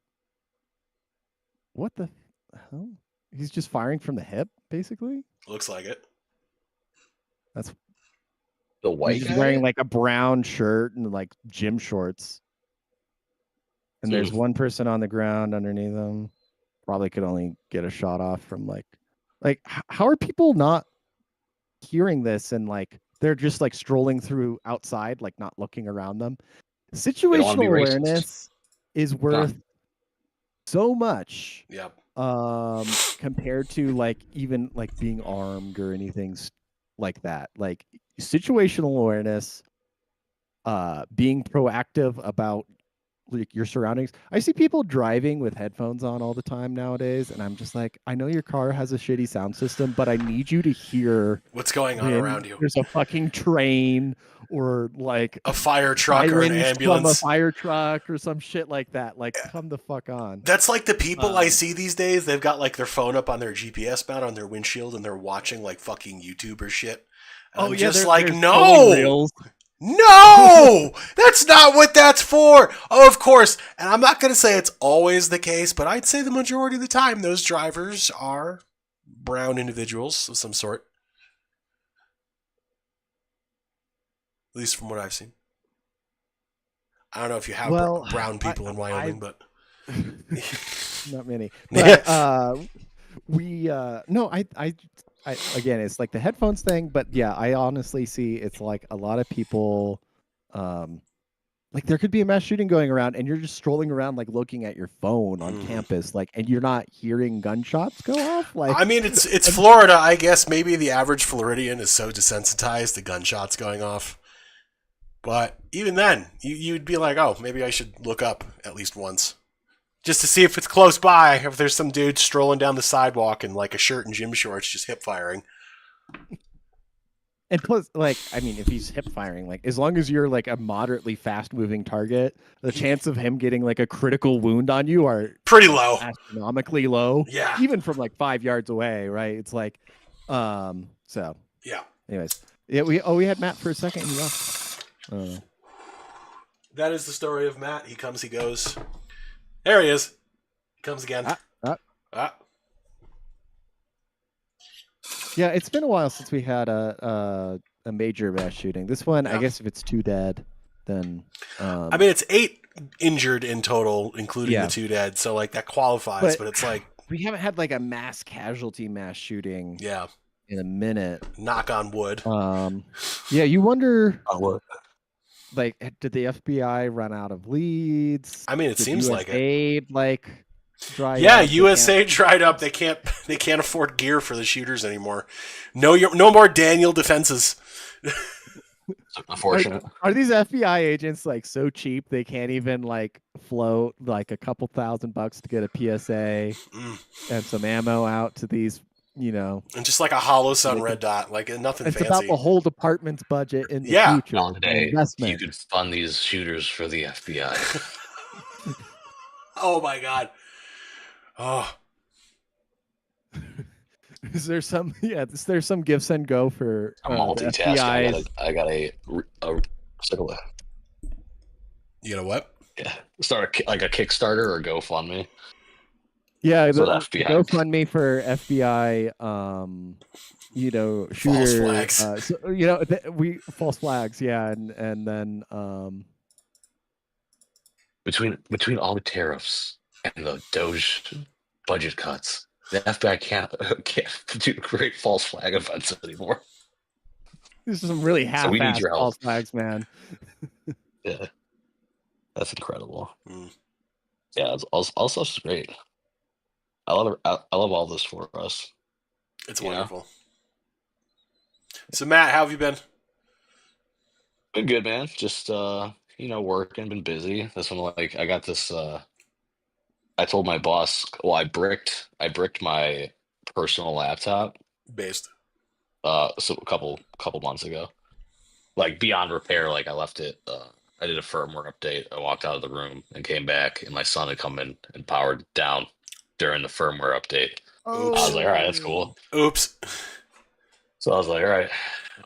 What the hell? He's just firing from the hip, basically? Looks like it. That's the white He's guy? wearing like a brown shirt and like gym shorts. And there's one person on the ground underneath him. Probably could only get a shot off from like how are people not hearing this and like they're just like strolling through outside, like not looking around them? Situational awareness is worth so much. Yep. Compared to like even like being armed or anything like that. Like situational awareness, being proactive about like your surroundings. I see people driving with headphones on all the time nowadays, and I'm just like, I know your car has a shitty sound system, but I need you to hear what's going on around you. There's a fucking train or like a fire truck or an ambulance, from a fire truck or some shit like that. Like, come the fuck on. That's like the people I see these days. They've got like their phone up on their GPS mount on their windshield, and they're watching like fucking YouTube or shit. And I'm just like, no. No, that's not what that's for. Oh, of course. And I'm not going to say it's always the case, but I'd say the majority of the time those drivers are brown individuals of some sort. At least from what I've seen. I don't know if you have brown people in Wyoming, but not many. But, I again, it's like the headphones thing, but yeah, I honestly see it's like a lot of people, like there could be a mass shooting going around and you're just strolling around, like looking at your phone on campus, like, and you're not hearing gunshots go off. Like, I mean, it's Florida. I guess maybe the average Floridian is so desensitized to gunshots going off. But even then, you'd be like, oh, maybe I should look up at least once. Just to see if it's close by, if there's some dude strolling down the sidewalk in like a shirt and gym shorts just hip firing. And plus, like, I mean, if he's hip firing, like, as long as you're like a moderately fast moving target, the chance of him getting like a critical wound on you are Pretty like, low. astronomically low. Yeah. Even from like 5 yards away, right? It's like, so. Yeah. Anyways, yeah, we had Matt for a second. He left. That is the story of Matt. He comes, he goes. There he is. He comes again. Ah. Yeah, it's been a while since we had a major mass shooting. This one, I guess, if it's 2 dead, then. I mean, it's 8 injured in total, including the 2 dead. So like that qualifies, but it's like we haven't had like a mass casualty mass shooting. Yeah. In a minute. Knock on wood. Yeah, you wonder. What? Like, did the FBI run out of leads? I mean, it seems like it. Dry yeah, up, USA dried up. They can't afford gear for the shooters anymore. No more Daniel defenses. Unfortunate. Are these FBI agents like so cheap they can't even like float like a couple $1,000 to get a PSA and some ammo out to these, and just like a hollow sun red dot, like nothing it's fancy. about the whole department's budget in the future. Now today, you could fund these shooters for the FBI. Oh my god. Oh. Is there some give send go for I'm multitasking. I got a You know what? Yeah, start a Kickstarter or GoFundMe. Yeah, so FBI. GoFundMe for FBI. Shooter. False flags. We false flags. Yeah, and then between all the tariffs and the Doge budget cuts, the FBI can't do great false flag events anymore. This is some really half-assed false flags, man. Yeah, that's incredible. Yeah, all stuff's great. I love all this for us. It's wonderful. So Matt, how have you been? Been good, man. Just working, been busy. This one, like, I got this. I told my boss. Well, I bricked my personal laptop. Based. So a couple months ago, like beyond repair. Like I left it. I did a firmware update. I walked out of the room and came back, and my son had come in and powered down during the firmware update. Oh. I was like, all right, that's cool. Oops. So I was like, all right.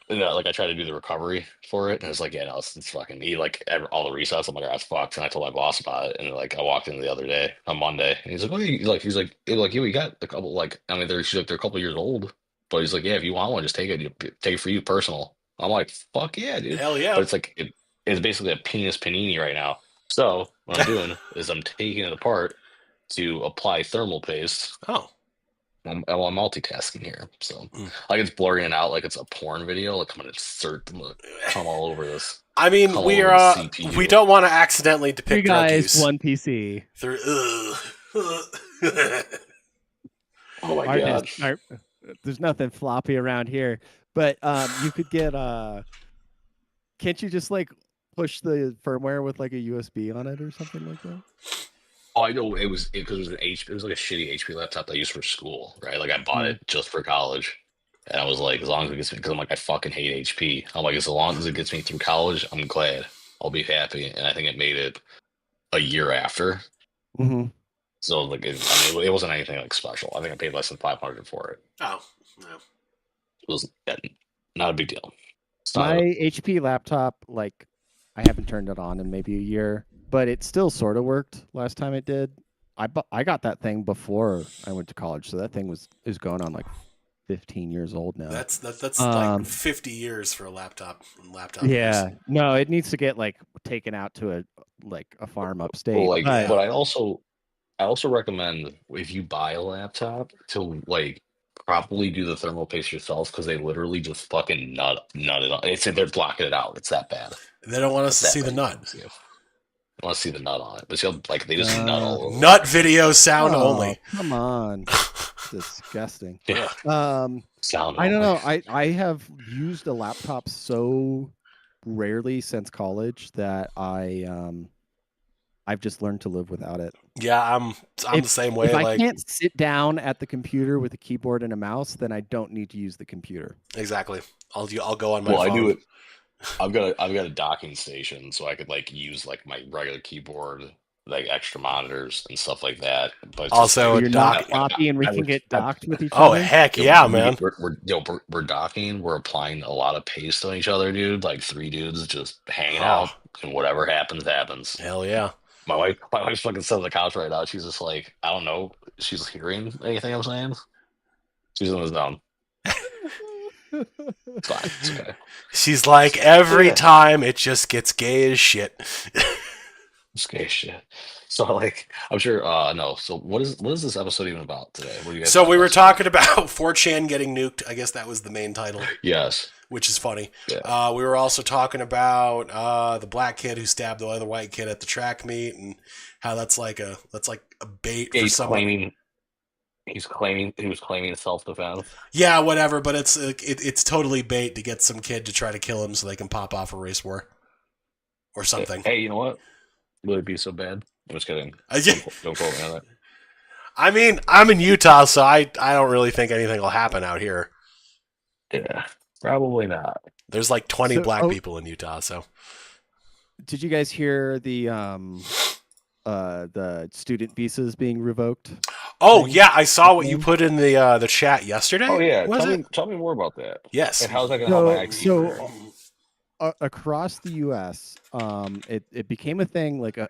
Like I tried to do the recovery for it, and it's like, yeah, no, it's fucking me. Like all the resets, I'm like, that's fucked. And I told my boss about it, and like I walked in the other day on Monday, and he's like, oh, he's like, yeah, we got a couple. Like, I mean, they're a couple years old, but he's like, yeah, if you want one, just take it. Take it for you personal. I'm like, fuck yeah, dude. Hell yeah. But it's like it's basically a penis panini right now. So what I'm doing is I'm taking it apart to apply thermal paste. Oh. I'm multitasking here, so like it's blurring out like it's a porn video. Like I'm gonna insert them, come all over this. I mean, we don't want to accidentally depict drug use. 1 PC. Oh my god! There's nothing floppy around here, but you could get can't you just like push the firmware with like a USB on it or something like that? Oh, I know it was because it was it was like a shitty HP laptop I used for school, right? Like I bought it just for college, and I was like, as long as it gets me, because I'm like, I fucking hate HP. I'm like, as long as it gets me through college, I'm glad. I'll be happy. And I think it made it a year after. Mm-hmm. So like, it wasn't anything like special. I think I paid less than $500 for it. Oh, no. It was not a big deal. My HP laptop, like, I haven't turned it on in maybe a year, but it still sort of worked last time it did. I got that thing before I went to college, so that thing is going on like 15 years old now. That's like 50 years for a laptop. Yeah, no, it needs to get like taken out to a farm upstate. Well, but I also recommend if you buy a laptop to like probably do the thermal paste yourself, because they literally just fucking nut it on. They're blocking it out. It's that bad. They don't want us to see the nut. I want to see the nut on it, but like they just nut all over. Nut video sound only. Come on, disgusting. Yeah. Sound. I don't know. I have used a laptop so rarely since college that I I've just learned to live without it. Yeah, I'm the same way. If I Like, can't sit down at the computer with a keyboard and a mouse, then I don't need to use the computer. exactly. I'll go on my Well, I do phone. it. I've got a docking station, so I could like use like my regular keyboard, like extra monitors and stuff like that. But it's just Also, So like you're not floppy, and we can get docked with each oh other. heck yeah, man. we're docking. We're applying a lot of paste on each other, dude. Like three dudes just hanging Oh, out, and whatever happens, happens. hell yeah. My wife's fucking sitting on the couch right now. She's just like, I don't know. She's hearing anything I'm saying. She's in the zone. It's fine. It's okay. She's like, every Yeah. time it just gets gay as shit. It's gay shit. So like, I'm sure. No. So what is this episode even about today? What are you guys? So we were about talking about 4chan getting nuked. I guess that was the main title, Yes. which is funny. Yeah. We were also talking about the black kid who stabbed the other white kid at the track meet, and how that's like a bait for He's someone. claiming he was claiming self-defense. Yeah, whatever. But it's totally bait to get some kid to try to kill him so they can pop off a race war or something. Hey, you know what? Would it be so bad? I'm just kidding. Yeah. Don't quote me on that. I mean, I'm in Utah, so I don't really think anything will happen out here. Yeah, probably not. There's like 20 So- black oh. people in Utah, so Did you guys hear the student visas being revoked? oh thing? yeah, I saw what you put in the chat yesterday. Oh yeah, was it? tell me more about that. Yes. And how's that going to help my IT career? Across the U.S., it became a thing like a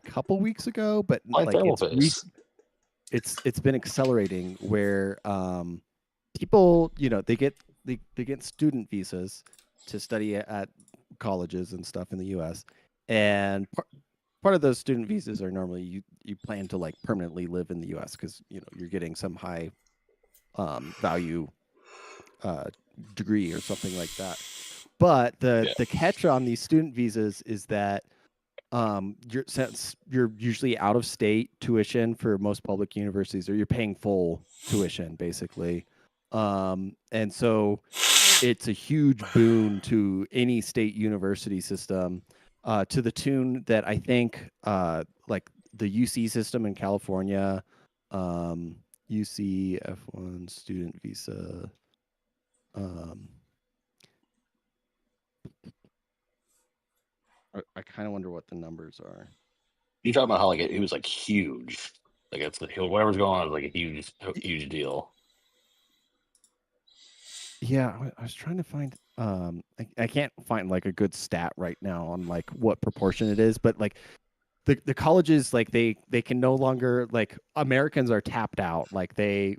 couple weeks ago, but My like thermal face. it's been accelerating where people, they get student visas to study at colleges and stuff in the U.S. and part of those student visas are normally you plan to like permanently live in the U.S. because you're getting some high value degree or something like that. But the catch on these student visas is that since you're usually out of state tuition for most public universities, or you're paying full tuition basically, and so it's a huge boon to any state university system, to the tune that I think like the UC system in California, UC F1 student visa. I kind of wonder what the numbers are. You talking about how like it was like huge, like it's whatever's going on is like a huge deal. Yeah, I was trying to find. I can't find like a good stat right now on like what proportion it is, but like the colleges, like they can no longer, like Americans are tapped out. Like they,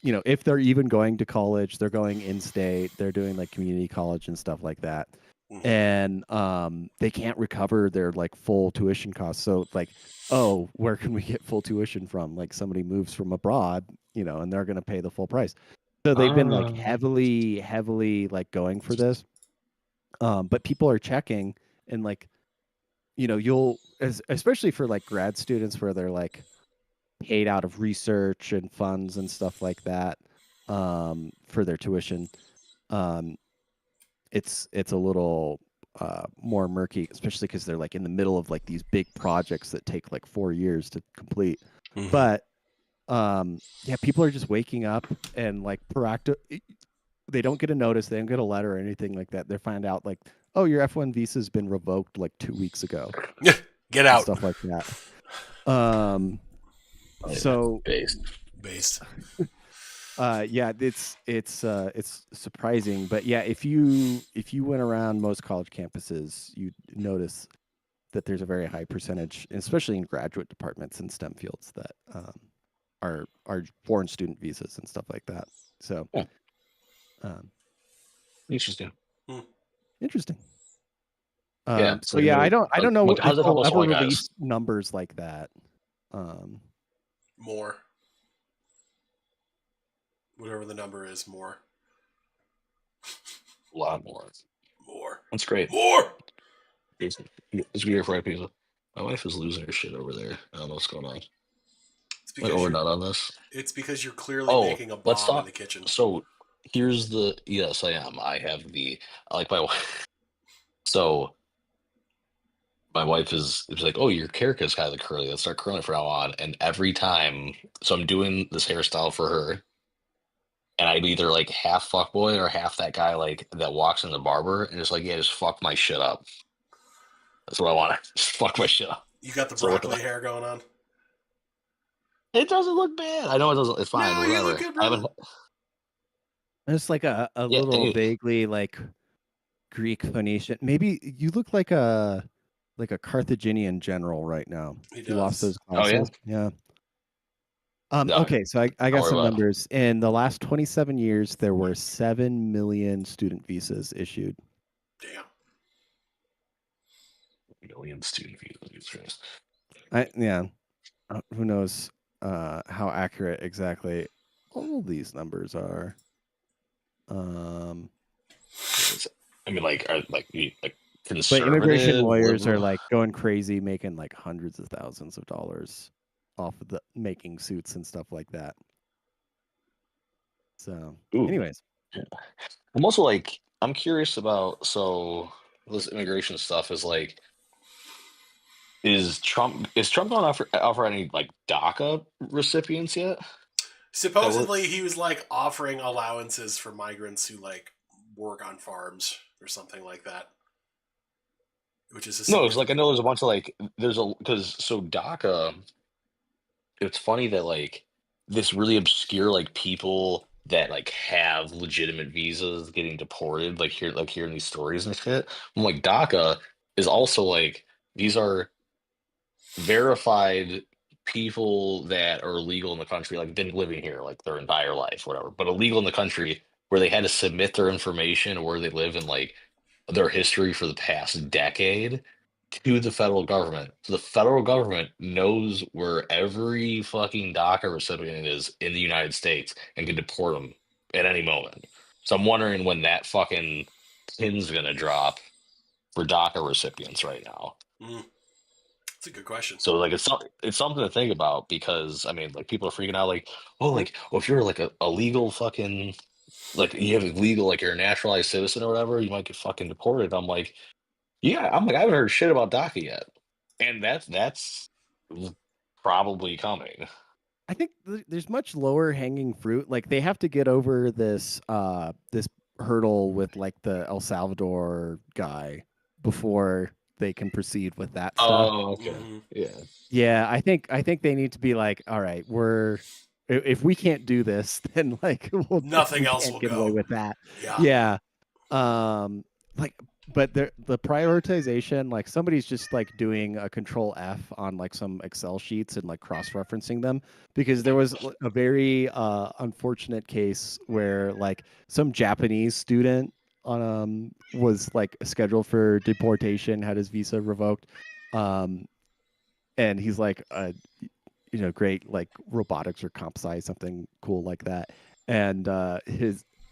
if they're even going to college, they're going in state. They're doing like community college and stuff like that. And they can't recover their like full tuition costs. So like, oh, where can we get full tuition from? Like somebody moves from abroad, and they're going to pay the full price. So they've been like heavily like going for this. But people are checking, and like, you'll especially for like grad students where they're like paid out of research and funds and stuff like that, for their tuition. It's a little more murky, especially because they're like in the middle of like these big projects that take like 4 years to complete. Mhm. But yeah, people are just waking up and like proactive. They don't get a notice, they don't get a letter or anything like that. They find out like, oh, your F1 visa has been revoked like 2 weeks ago. Get out. Stuff like that. So Based. yeah, it's surprising, but yeah, if you went around most college campuses, you'd notice that there's a very high percentage, especially in graduate departments in STEM fields, that are foreign student visas and stuff like that. So, Interesting. Interesting. Yeah. So yeah, I don't know if how's it help they'll us ever white guys? release numbers like that. More. Whatever the number is, more. A lot more. More. That's great. More. It's your fried pizza. My wife is losing her shit over there. I don't know what's going on. Wait, we're not on this. It's because you're clearly making a bomb in the kitchen. So here's the yes, I am. I like my wife. So my wife is like, "Oh, your hair is kind of curly. Let's start curling from now on." And every time, so I'm doing this hairstyle for her, and I'm either like half fuckboy or half that guy like that walks in the barber and just like, yeah, just fuck my shit up. That's what I want. Just fuck my shit up. You got the So broccoli hair going on. it doesn't look bad. I know it doesn't. It's fine. No, you look Whatever. good, I haven't. brother. It's like a Yeah. little vaguely like Greek Phoenician. Maybe you look like a Carthaginian general right now. He You lost does. those Oh yeah. glasses. Yeah. No. Okay, so I Don't got worry some about it. numbers. In the last 27 years, there were 7 million student visas issued. Damn. Million student views. Yeah. Who knows how accurate exactly all these numbers are. I mean, like, are like But immigration conservative, lawyers are liberal? like going crazy, making like hundreds of thousands of dollars off of the making suits and stuff like that. So, Ooh. anyways, Yeah. I'm also like, I'm curious about, so this immigration stuff is like, is Trump going to offer any like DACA recipients yet? Supposedly, he was like offering allowances for migrants who like work on farms or something like that, which is a No, it's like I significant. know there's a bunch of like because so DACA. It's funny that like this really obscure like people that like have legitimate visas getting deported like hearing these stories and shit. I'm like DACA is also like these are verified people that are illegal in the country, like been living here like their entire life, whatever, but illegal in the country where they had to submit their information where they live in like their history for the past decade to the federal government. So the federal government knows where every fucking DACA recipient is in the United States and can deport them at any moment. So I'm wondering when that fucking pin's gonna drop for DACA recipients right now. That's a good question. So like it's something to think about because I mean like people are freaking out like oh if you're like a legal fucking like you have a legal like you're a naturalized citizen or whatever you might get fucking deported. I'm like yeah I'm like I haven't heard shit about DACA yet, and that's probably coming. I think there's much lower hanging fruit. Like they have to get over this this hurdle with like the El Salvador guy before they can proceed with that stuff. Oh okay Mm-hmm. yeah Yeah, I think they need to be like, all right, if we can't do this, then like Nothing we else can't will get away go. with that. Yeah. Yeah. Like but the prioritization, like somebody's just like doing a control F on like some Excel sheets and like cross-referencing them because there was a very unfortunate case where like some Japanese student was like scheduled for deportation, had his visa revoked. And he's like great like robotics or comp sci something cool like that, and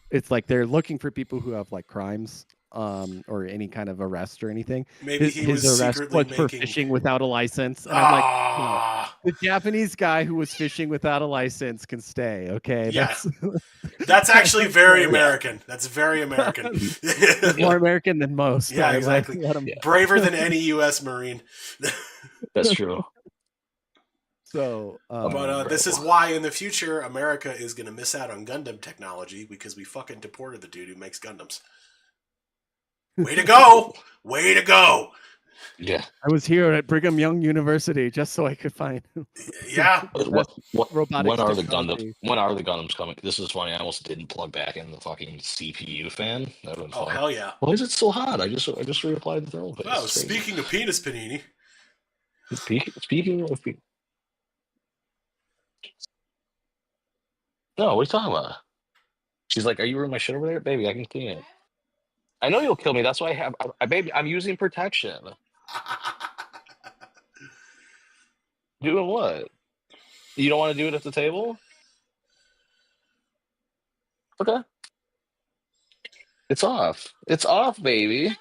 it's like they're looking for people who have like crimes or any kind of arrest or anything. Maybe his, he his was arrest secretly was for making. fishing without a license, and I'm like, no, Ah. the Japanese guy who was fishing without a license can stay. Okay, Yeah. that's That's actually very okay. yeah American. That's very American. He's yeah more American than most. Yeah, I exactly. let him. yeah Braver than any U.S. Marine. that's true. So But this is Incredible. why in the future America is going to miss out on Gundam technology because we fucking deported the dude who makes Gundams. Way to go! Way to go! Yeah. I was here at Brigham Young University just so I could find Yeah. the best robotics technology. When are the Gundams coming? This is funny. I almost didn't plug back in the fucking CPU fan. That would have been Oh funny. hell yeah! Why is it so hot? I just reapplied the thermal paste. Oh, It's crazy. speaking of penis panini, Speaking of no, what are you talking about? She's like, "Are you ruining my shit over there, baby? I can clean it." I know you'll kill me. That's why baby. I'm using protection. Doing what? You don't want to do it at the table? Okay. It's off. It's off, baby.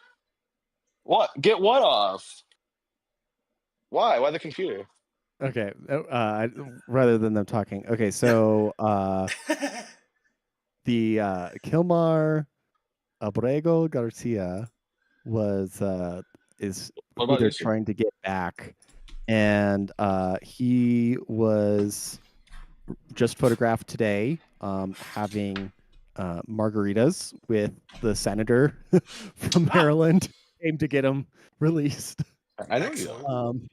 What? Get what off? Why? Why the computer? Okay, rather than them talking. Okay, so the Kilmar Abrego Garcia was is What who about they're you, sir? trying to get back, and he was just photographed today having margaritas with the senator from Maryland. Came to get him released. I know you. Excellent.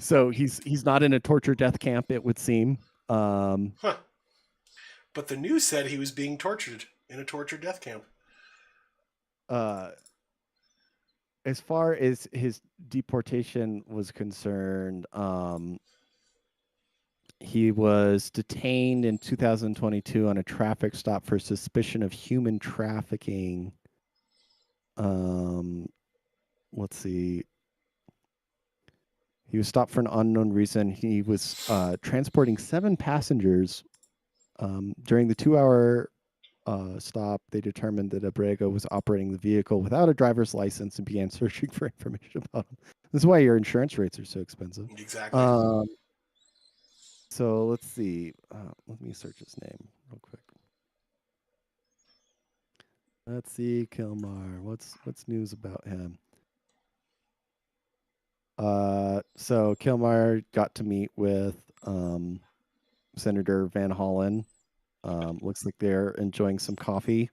So he's not in a torture death camp, it would seem. Huh. But the news said he was being tortured in a torture death camp. As far as his deportation was concerned, he was detained in 2022 on a traffic stop for suspicion of human trafficking. Let's see. He was stopped for an unknown reason. He was transporting 7 passengers. During the 2-hour stop, they determined that Abrego was operating the vehicle without a driver's license and began searching for information about him. This is why your insurance rates are so expensive. Exactly. So let's see. Let me search his name real quick. Let's see, Kilmar. What's news about him? So Kilmar got to meet with Senator Van Hollen. Looks like they're enjoying some coffee.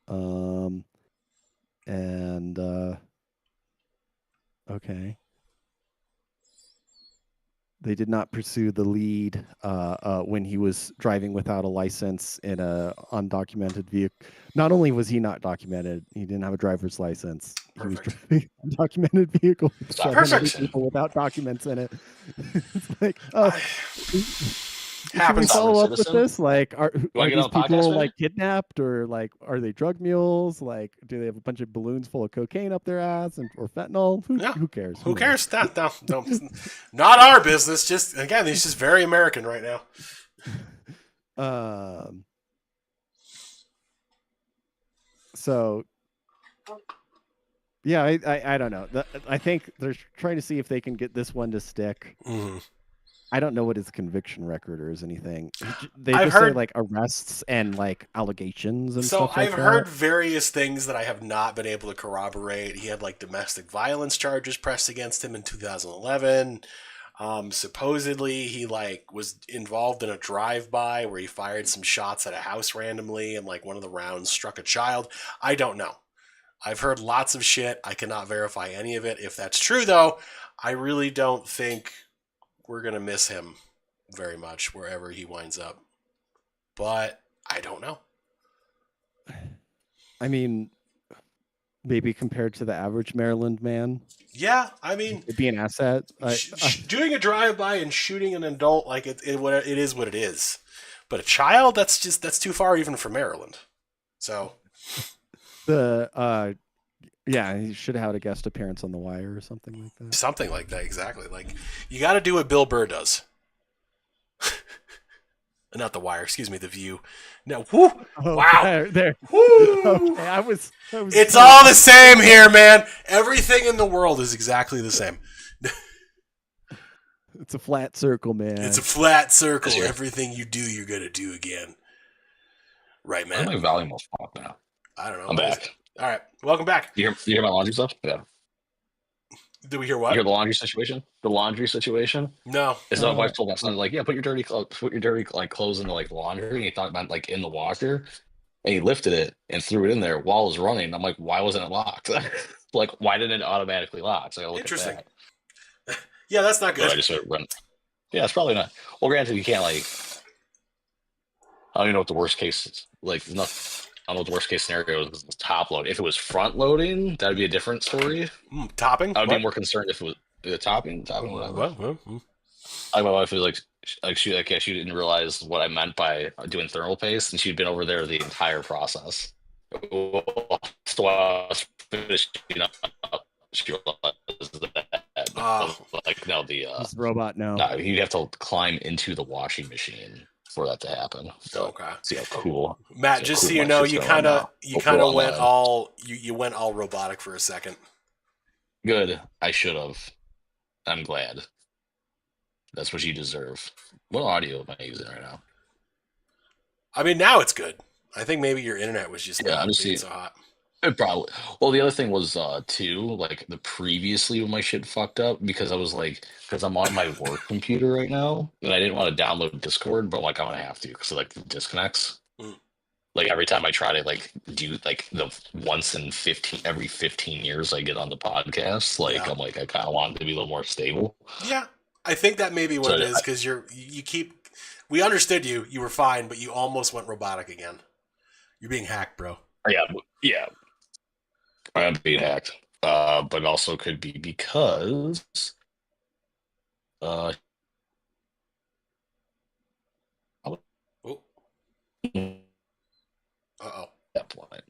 And okay. They did not pursue the lead when he was driving without a license in a undocumented vehicle. Not only was he not documented, he didn't have a driver's license. Perfect. He was driving an undocumented vehicle with 7 other Perfect. people without documents in it. It's like, oh, should we Happens. follow up Citizen? with this? Like, are You wanna get these on the podcast, people man? like kidnapped, or like are they drug mules? Like, do they have a bunch of balloons full of cocaine up their ass or fentanyl? Who cares? Who cares? No, not our business. Just again, he's just very American right now. So, yeah, I don't know. I think they're trying to see if they can get this one to stick. Mm-hmm. I don't know what his conviction record or is anything. They I've just say heard- like arrests and like allegations and So stuff like I've that. heard various things that I have not been able to corroborate. He had like domestic violence charges pressed against him in 2011. Supposedly he like was involved in a drive-by where he fired some shots at a house randomly and like one of the rounds struck a child. I don't know. I've heard lots of shit. I cannot verify any of it. If that's true though, I really don't think we're going to miss him very much wherever he winds up. But I don't know. I mean, maybe compared to the average Maryland man, Yeah, I mean, it'd be an asset. doing a drive-by and shooting an adult, like it is what it is. But a child, that's too far even for Maryland. So yeah, he should have had a guest appearance on The Wire or something like that. something like that, exactly. Like you got to do what Bill Burr does. Not The Wire, excuse me, The View. No, whoo, Oh, wow, there. woo. Okay, I was. It's all the same here, man. Everything in the world is exactly the same. It's a flat circle, man. It's a flat circle. Sure. Everything you do, you're gonna do again. Right, I think man? my volume was off now. I don't know. I'm What is back. it? All right, welcome back. You hear my laundry stuff? Yeah. Did we hear You what? hear the laundry situation? The laundry situation? No. Is my wife told my son, like, yeah, put your dirty like clothes into like laundry. And he thought it meant like in the washer. And he lifted it and threw it in there while it was running. I'm like, why wasn't it locked? Like, why didn't it automatically lock? So I gotta look Interesting. at that. Yeah, that's not So I good. just sort of run. Yeah, it's probably not. Well, granted, you can't like. I don't even know what the worst case is. Like, I don't know what the worst case scenario is. Top load. If it was front loading, that'd be a different story. Topping? I would What? be more concerned if it was the topping, whatever. What? My wife was she didn't realize what I meant by doing thermal paste, and she'd been over there the entire process. So I was finishing up. She realized that, like, no, This robot now. no, you'd have to climb into the washing machine for that to happen. So Okay. see how cool, Matt, just so you know, you kind of went you went all robotic for a second. good. I should have. I'm glad. That's what you deserve. What audio am I using right now? I mean, now it's good. I think maybe your internet was just Yeah, not I'm just being seeing. so hot. It probably. Well, the other thing was too, like the previously when my shit fucked up because I was like, because I'm on my work computer right now and I didn't want to download Discord, but like I'm gonna have to because like it disconnects. Mm. Like every time I try to like do like the once in 15 every 15 years I get on the podcast, like Yeah. I'm like I kind of want it to be a little more stable. Yeah. I think that may be what So it is because you keep. We understood you. You were fine, but you almost went robotic again. You're being hacked, bro. yeah, yeah, I am being hacked. But also could be because uh Oh. Uh that point.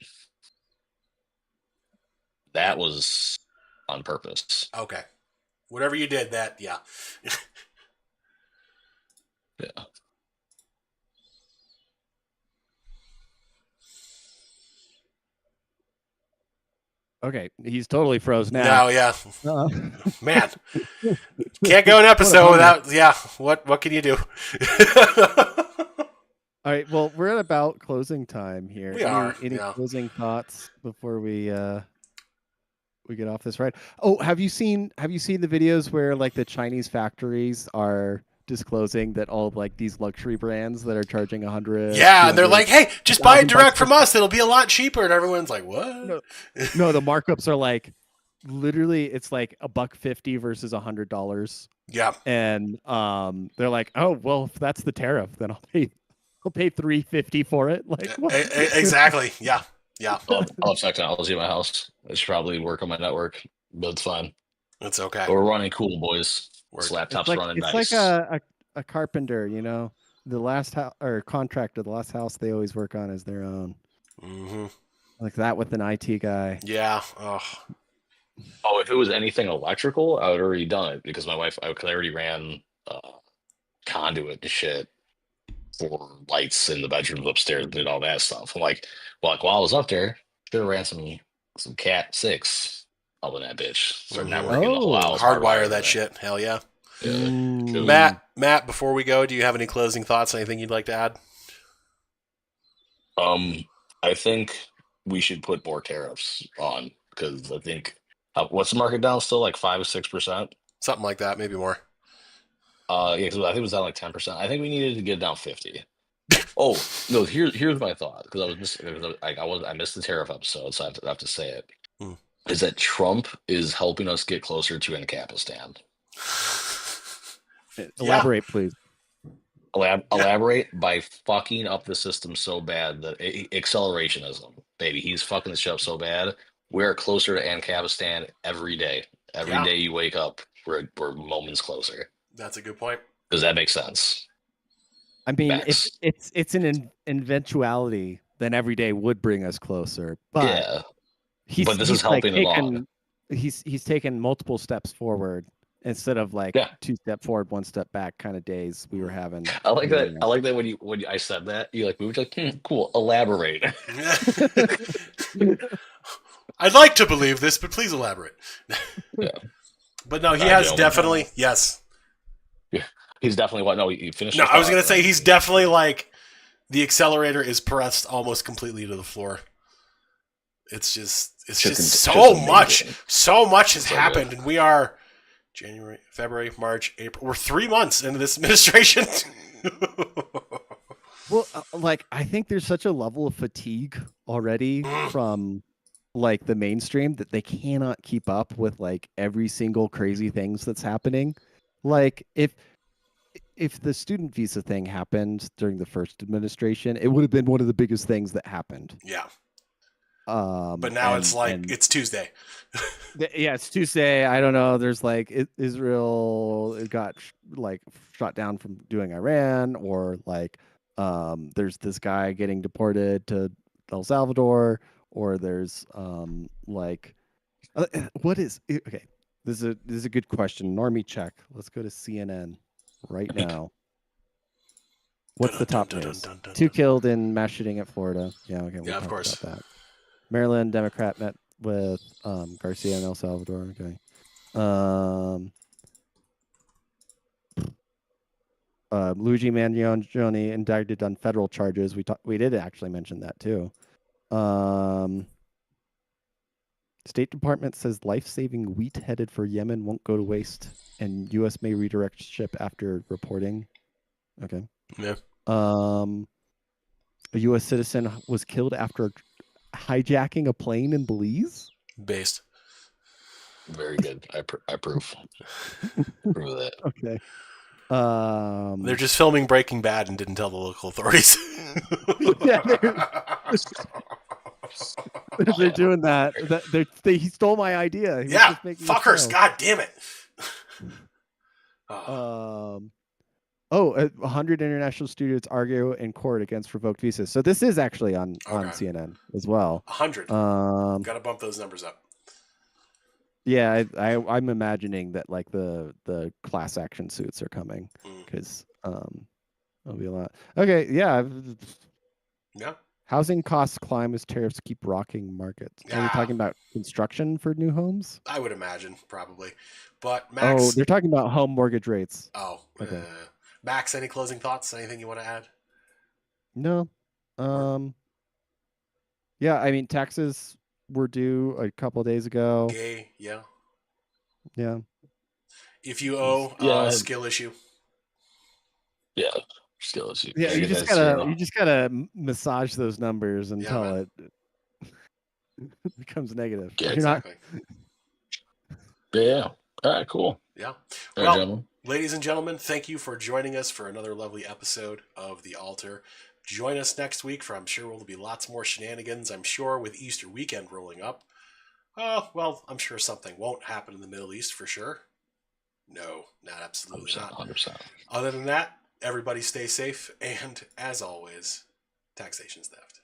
That was on purpose. oh. Okay. Whatever you did, that yeah. Yeah. Okay, he's totally froze now. No, yeah. Uh, Man, can't go an episode without. Yeah. What can you do? All right. Well, we're at about closing time here. We are, Any yeah. closing thoughts before we get off this ride? Oh, have you seen the videos where like the Chinese factories are disclosing that all of, like these luxury brands that are charging 100, Yeah, and they're 200, like, "Hey, just buy it 1,000 direct bucks from us. It'll be a lot cheaper." And everyone's like, "What?" No, no, the markups are like literally it's like $1.50 versus $100. Yeah. And they're like, "Oh, well, if that's the tariff, then I'll pay $3.50 for it." Like what? Exactly. Yeah. Yeah. I'll have technology in my house. I should probably work on my network, but it's fine. It's okay. But we're running cool, boys. This Word. laptop's running It's nice. like a carpenter, you know. The last house or contractor, the last house they always work on is their own. Mm-hmm. Like that with an IT guy. Yeah. Oh. Oh, if it was anything electrical, I would already done it because my wife, because I already ran conduit and shit for lights in the bedrooms upstairs and did all that stuff. I'm like, well, like while I was up there, should have ran some Cat 6 up in that bitch. Start Mhm. networking the whole house. Hardwire hardwiring that it. shit. Hell yeah. Yeah. Ooh. Matt, before we go, do you have any closing thoughts? Anything you'd like to add? I think we should put more tariffs on because I think what's the market down still like 5 or 6%. Something like that, maybe more. Yeah, 'cause I think it was down like 10%. I think we needed to get it down 50. Oh no, here's my thought because I was I missed the tariff episode, so I have to say it. Hmm. Is that Trump is helping us get closer to Ancapistan. Elaborate, please. Elaborate by fucking up the system so bad that accelerationism, baby. He's fucking the shit up so bad. We're closer to Ancapistan every day. Every Yeah. day you wake up, we're moments closer. That's a good point. Does that make sense? I mean, Max. if it's an eventuality, then every day would bring us closer. But Yeah, he's but this is helping along. He's taken multiple steps forward instead of like Yeah. 2 step forward, 1 step back kind of days we were having. I like that. earlier. I like that when I said that you like moved like cool. Elaborate. I'd like to believe this, but please elaborate. Yeah. But no, he Sorry, has gentlemen. definitely yes. Yeah, he's definitely what? No, he finished. No, his I was thought, gonna say right? he's definitely like the accelerator is pressed almost completely to the floor. It's just so much has So happened, good. and we are January, February, March, April. We're 3 months into this administration. Well, like I think there's such a level of fatigue already from like the mainstream that they cannot keep up with like every single crazy things that's happening. Like if the student visa thing happened during the first administration, it would have been one of the biggest things that happened. Yeah. But now it's like it's Tuesday. Yeah, it's Tuesday. I don't know. There's like Israel got like shot down from doing Iran, or like there's this guy getting deported to El Salvador, or there's like what is okay. This is a good question. Normie check. Let's go to CNN right now. What's the top news? 2 killed in mass shooting at Florida. Yeah, okay. Yeah, of course. About that. Maryland Democrat met with Garcia in El Salvador. Okay. Luigi Mangione indicted on federal charges. We did actually mention that too. State Department says life-saving wheat headed for Yemen won't go to waste, and U.S. may redirect ship after reporting. Okay. Yeah. A U.S. citizen was killed after hijacking a plane in Belize. Based. Very good. I approve. Approve of that. Okay. They're just filming Breaking Bad and didn't tell the local authorities. Yeah, they're doing that. He stole my idea. He was Yeah, just making fuckers! a show. God damn it! 100 international students argue in court against revoked visas. So this is actually on CNN as well. 100. Got to bump those numbers up. Yeah, I'm imagining that like the class action suits are coming because there'll be a lot. Okay, yeah. Yeah. Housing costs climb as tariffs keep rocking markets. Are they talking about construction for new homes? I would imagine, probably. But Max... Oh, they're talking about home mortgage rates. Oh, okay. Max, any closing thoughts? Anything you want to add? No. Yeah, I mean, taxes were due a couple of days ago. Gay, yeah. Yeah. If you owe, skill issue. Yeah. Skill issue. Yeah, you just gotta massage those numbers until it becomes negative. Yeah, exactly. Yeah. All right, cool. Yeah. Well, ladies and gentlemen, thank you for joining us for another lovely episode of The Altar. Join us next week for I'm sure will be lots more shenanigans, I'm sure, with Easter weekend rolling up. Well, I'm sure something won't happen in the Middle East for sure. No, not absolutely 100%, not. 100%. Other than that, everybody stay safe, and as always, taxation's theft.